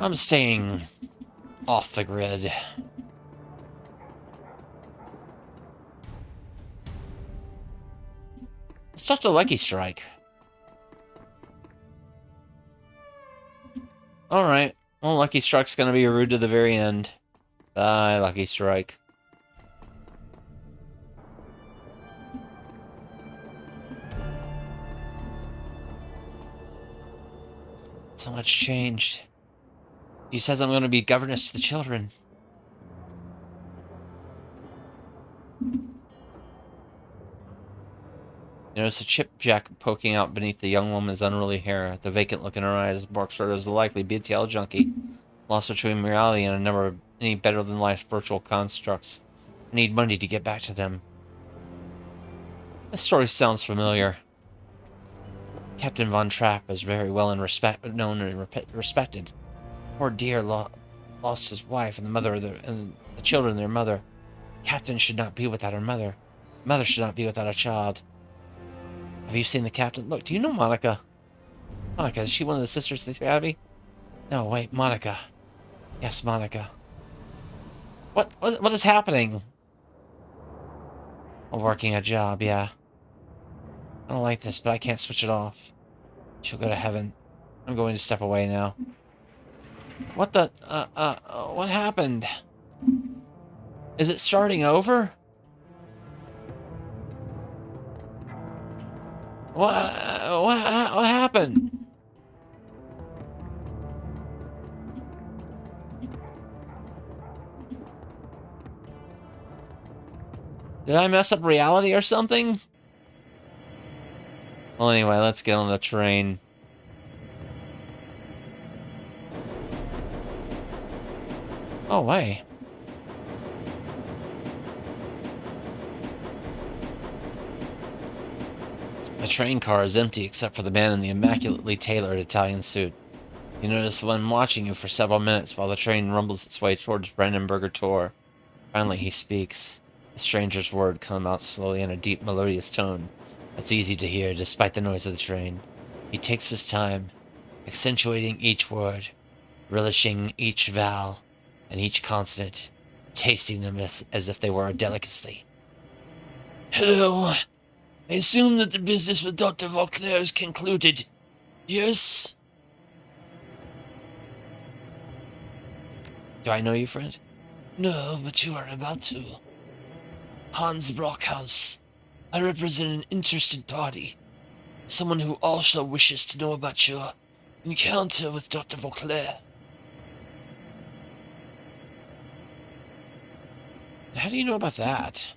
I'm staying off the grid. It's just a Lucky Strike. Alright. Well, Lucky Strike's gonna be rude to the very end. Bye, Lucky Strike. So much changed. He says I'm going to be governess to the children. You notice a chipjack poking out beneath the young woman's unruly hair. The vacant look in her eyes barks her as the likely BTL junkie. Lost between reality and a number of any better-than-life virtual constructs. I need money to get back to them. This story sounds familiar. Captain Von Trapp is very well known and respected. Poor dear lost his wife and the mother and the children their mother. Captain should not be without her mother. Mother should not be without a child. Have you seen the captain? Look, do you know Monica? Monica, is she one of the sisters to the Abbey? No, wait, Monica. Yes, Monica. What is happening? I'm working a job, yeah. I don't like this, but I can't switch it off. She'll go to heaven. I'm going to step away now. What the, what happened? Is it starting over? What happened? Did I mess up reality or something? Well, anyway, let's get on the train. Oh, wait. train car is empty except for the man in the immaculately tailored Italian suit. You notice one watching you for several minutes while the train rumbles its way towards Brandenburger Tor. Finally, he speaks. The stranger's words come out slowly in a deep, melodious tone that's easy to hear despite the noise of the train. He takes his time, accentuating each word, relishing each vowel and each consonant, tasting them as if they were a delicacy. Hello. I assume that the business with Dr. Vauclair is concluded. Yes? Do I know you, friend? No, but you are about to. Hans Brockhaus. I represent an interested party. Someone who also wishes to know about your encounter with Dr. Vauclair. How do you know about that?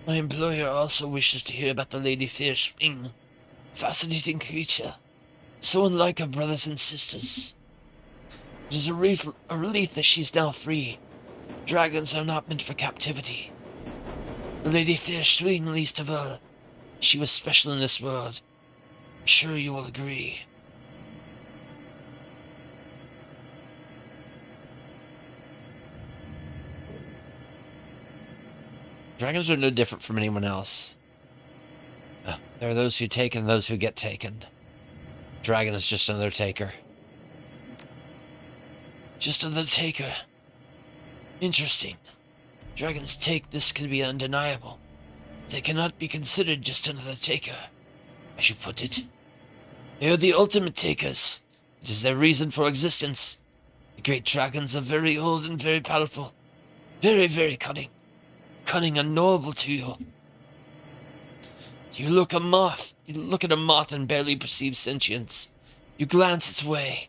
My employer also wishes to hear about the Lady Fair Swing. Fascinating creature. So unlike her brothers and sisters. It is a relief that she's now free. Dragons are not meant for captivity. The Lady Fair Swing, least of all. She was special in this world. I'm sure you will agree. Dragons are no different from anyone else. There are those who take and those who get taken. Dragon is just another taker. Just another taker. Interesting. Dragons take this can be undeniable. They cannot be considered just another taker, as you put it. They are the ultimate takers. It is their reason for existence. The great dragons are very old and very powerful. Very, very cunning. Cunning unknowable to you. You look at a moth and barely perceive sentience. You glance its way,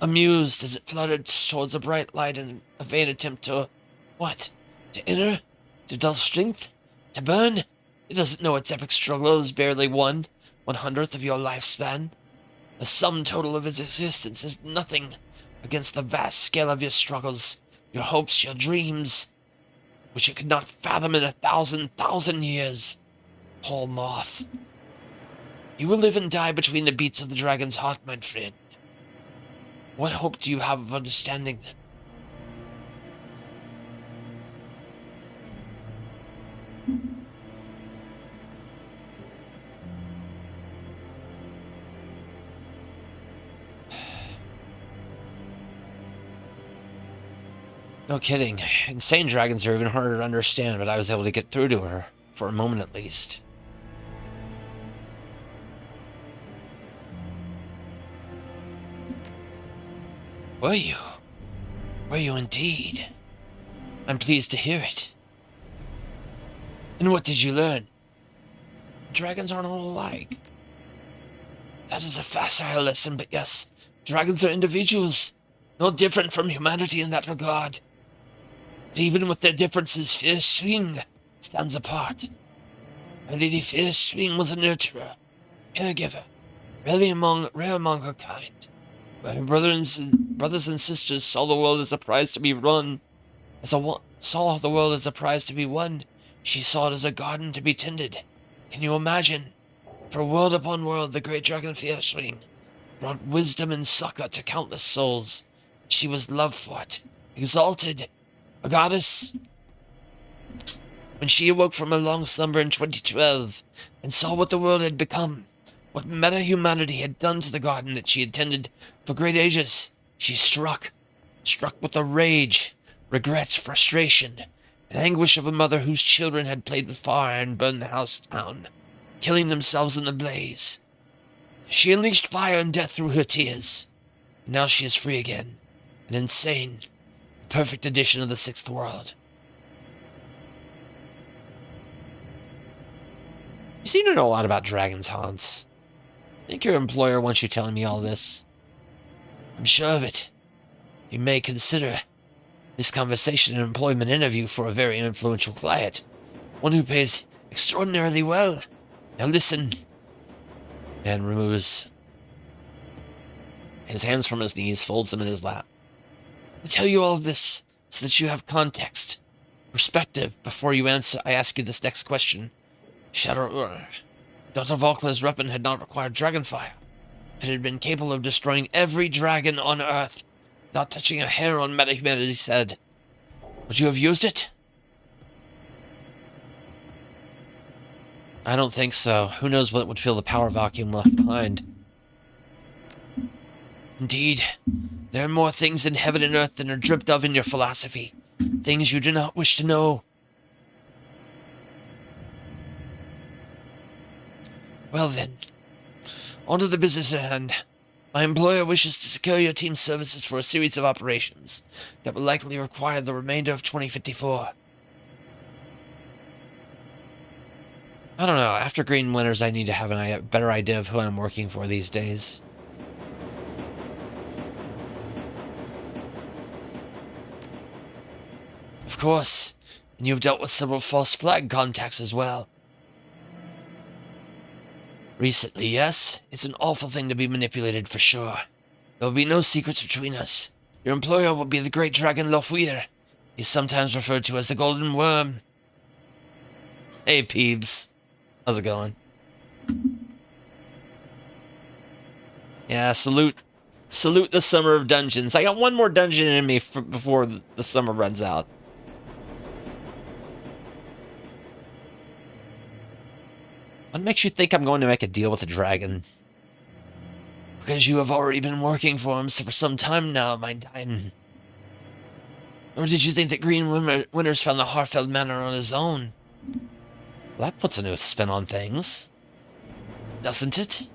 amused as it fluttered towards a bright light in a vain attempt to... what? To enter? To dull strength? To burn? It doesn't know its epic struggle is barely 1/100th of your lifespan. The sum total of its existence is nothing against the vast scale of your struggles, your hopes, your dreams, which you could not fathom in 1,000,000 years. Poor moth. You will live and die between the beats of the dragon's heart, my friend. What hope do you have of understanding them? No kidding. Insane dragons are even harder to understand, but I was able to get through to her, for a moment at least. Were you? Were you indeed? I'm pleased to hear it. And what did you learn? Dragons aren't all alike. That is a facile lesson, but yes, dragons are individuals, no different from humanity in that regard. But even with their differences, Fair Swing stands apart. My Lady Fair Swing was a nurturer, caregiver, rare among her kind. Where her brothers and sisters saw the world as a prize to be won, saw the world as a prize to be won, she saw it as a garden to be tended. Can you imagine? For world upon world, the great dragon Fair Swing brought wisdom and succor to countless souls. She was loved for it, exalted, a goddess. When she awoke from her long slumber in 2012 and saw what the world had become, what meta-humanity had done to the garden that she had tended for great ages, she struck with the rage, regret, frustration, and anguish of a mother whose children had played with fire and burned the house down, killing themselves in the blaze. She unleashed fire and death through her tears, and now she is free again, an insane, perfect edition of the Sixth World. You seem to know a lot about dragons, Hans. I think your employer wants you telling me all this. I'm sure of it. You may consider this conversation an employment interview for a very influential client, one who pays extraordinarily well. Now listen. Man removes his hands from his knees, folds them in his lap. I tell you all of this so that you have context, perspective, before I ask you this next question. Shadowrun, Dr. Volkla's weapon had not required dragonfire. If it had been capable of destroying every dragon on Earth, without touching a hair on humanity's head, would you have used it? I don't think so. Who knows what would fill the power vacuum left behind. Indeed, there are more things in heaven and earth than are dreamt of in your philosophy. Things you do not wish to know. Well then, on to the business at hand. My employer wishes to secure your team's services for a series of operations that will likely require the remainder of 2054. I don't know, after Green Winters I need to have a better idea of who I'm working for these days. Of course, and you've dealt with several false flag contacts as well. Recently, yes, it's an awful thing to be manipulated for sure. There will be no secrets between us. Your employer will be the great dragon Lofweir. He's sometimes referred to as the Golden Worm. Hey, Peebs. How's it going? Yeah, salute the Summer of Dungeons. I got one more dungeon in me before the summer runs out. What makes you think I'm going to make a deal with a dragon? Because you have already been working for him for some time now, my time. Or did you think that Green Winters found the Harfeld Manor on his own? Well, that puts a new spin on things. Doesn't it?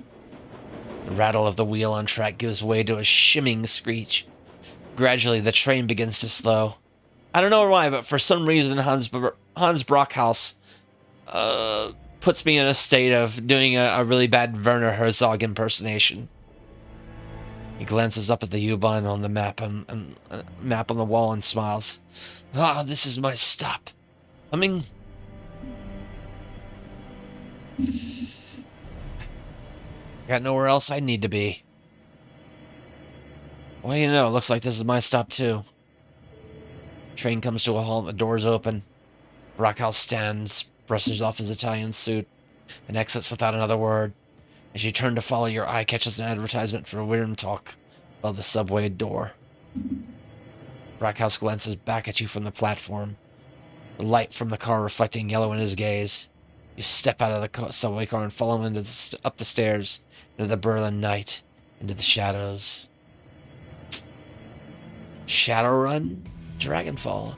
The rattle of the wheel on track gives way to a shimming screech. Gradually, the train begins to slow. I don't know why, but for some reason, Hans Brockhaus puts me in a state of doing a really bad Werner Herzog impersonation. He glances up at the U-Bahn on the map and map on the wall and smiles. Ah, this is my stop. Coming. Got nowhere else I need to be. What do you know? It looks like this is my stop too. Train comes to a halt, the doors open. Brockhaus stands, brushes off his Italian suit, and exits without another word. As you turn to follow, your eye catches an advertisement for Wirm Talk above the subway door. Brockhaus glances back at you from the platform, the light from the car reflecting yellow in his gaze. You step out of the subway car and follow him up the stairs, into the Berlin night, into the shadows. Shadowrun? Dragonfall.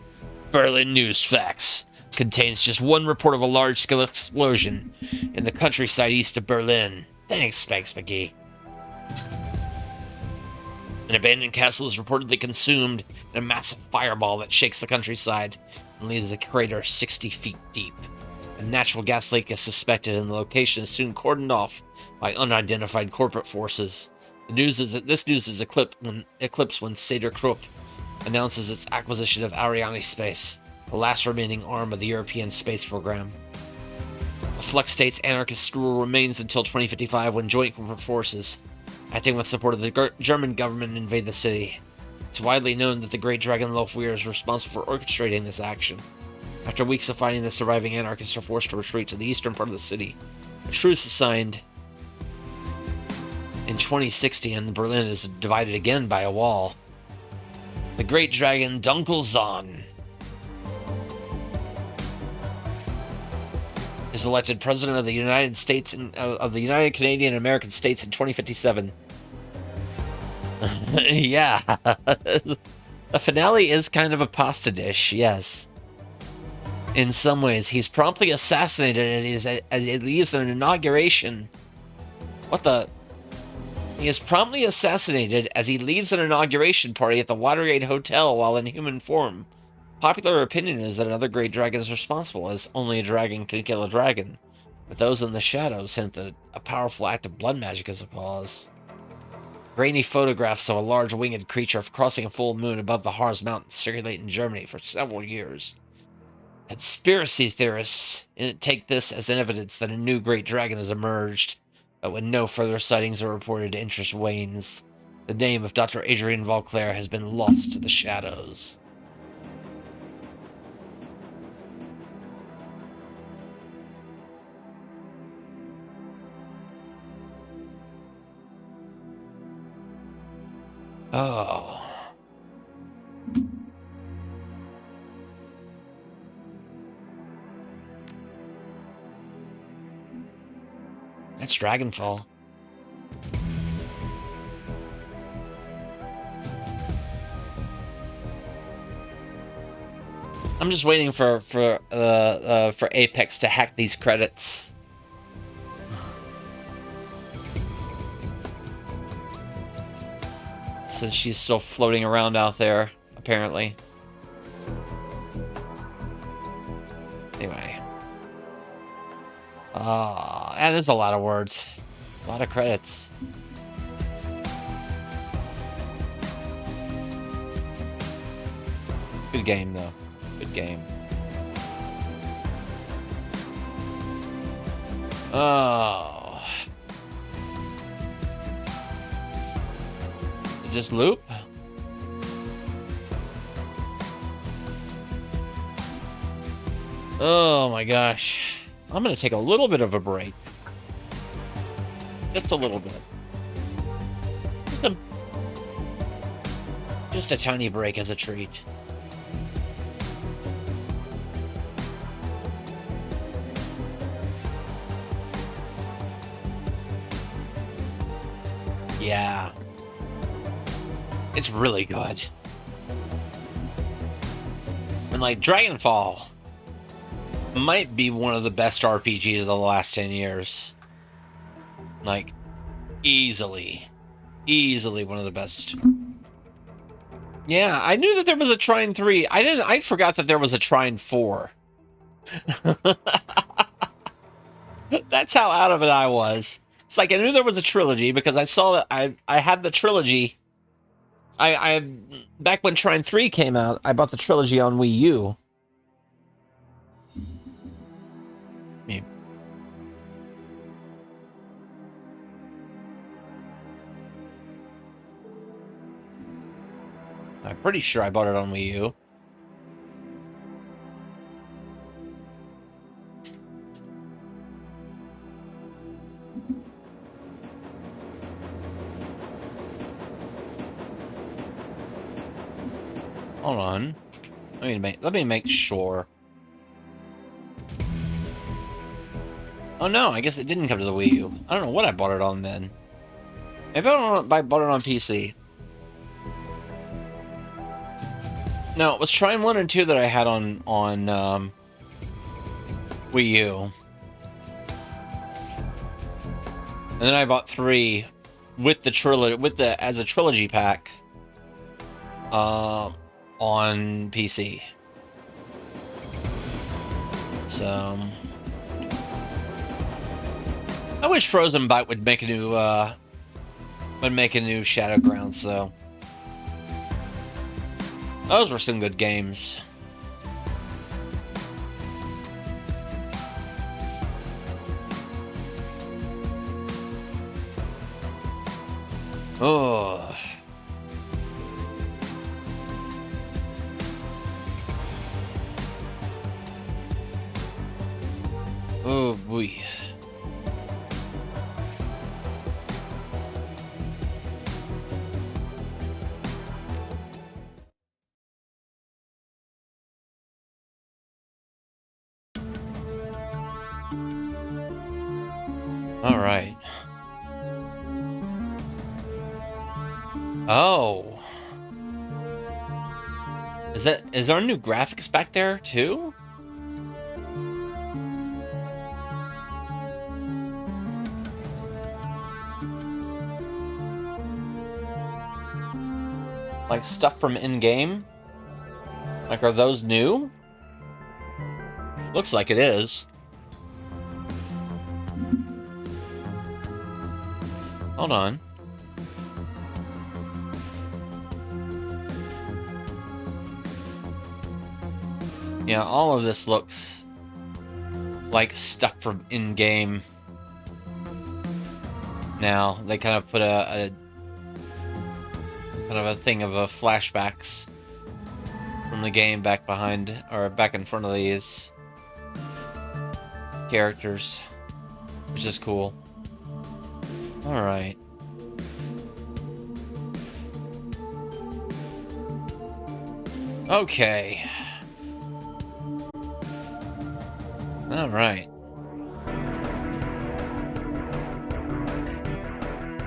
Berlin News Facts. Contains just one report of a large-scale explosion in the countryside east of Berlin. Thanks, Spanx McGee. An abandoned castle is reportedly consumed in a massive fireball that shakes the countryside and leaves a crater 60 feet deep. A natural gas leak is suspected, and the location is soon cordoned off by unidentified corporate forces. This news is eclipsed when Seder Krupp announces its acquisition of Ariane Space, the last remaining arm of the European space program. The Flux State's anarchist rule remains until 2055, when joint corporate forces, acting with support of the German government, invade the city. It's widely known that the Great Dragon Lofweir is responsible for orchestrating this action. After weeks of fighting, the surviving anarchists are forced to retreat to the eastern part of the city. A truce is signed in 2060, and Berlin is divided again by a wall. The Great Dragon Dunkelzahn is elected president of the United States of the United Canadian and American States in 2057. Yeah, the finale is kind of a pasta dish, yes. In some ways, he's promptly assassinated as he leaves an inauguration. What the? He is promptly assassinated as he leaves an inauguration party at the Watergate Hotel while in human form. Popular opinion is that another great dragon is responsible, as only a dragon can kill a dragon. But those in the shadows hint that a powerful act of blood magic is the cause. Grainy photographs of a large winged creature crossing a full moon above the Harz Mountains circulate in Germany for several years. Conspiracy theorists take this as evidence that a new great dragon has emerged, but when no further sightings are reported, interest wanes. The name of Dr. Adrian Volclair has been lost to the shadows. Oh. That's Dragonfall. I'm just waiting for Apex to hack these credits. Since she's still floating around out there, apparently. Anyway. That is a lot of words. A lot of credits. Good game, though. Good game. Oh. Just loop? Oh my gosh. I'm gonna take a little bit of a break. Just a little bit. Just a tiny break as a treat. Yeah. It's really good. And like Dragonfall might be one of the best RPGs of the last 10 years. Like, easily one of the best. Yeah, I knew that there was a Trine 3. I forgot that there was a Trine 4. That's how out of it I was. It's like I knew there was a trilogy because I saw that I had the trilogy. I back when Trine 3 came out, I bought the trilogy on Wii U. I'm pretty sure I bought it on Wii U. Hold on. Let me make sure. Oh no, I guess it didn't come to the Wii U. I don't know what I bought it on then. Maybe I bought it on PC. No, it was Trine 1 and 2 that I had on Wii U. And then I bought 3 with the trilogy as a trilogy pack on PC. So I wish Frozen Byte would make a new Shadowgrounds though. Those were some good games. Oh. Oh boy. All right. Oh. Is there new graphics back there too? Like stuff from in-game? Like, are those new? Looks like it is. Hold on. Yeah, all of this looks like stuff from in-game. Now, they kind of put a kind of a thing of flashbacks from the game back behind, or back in front of these characters, which is cool. Alright. Okay. All right.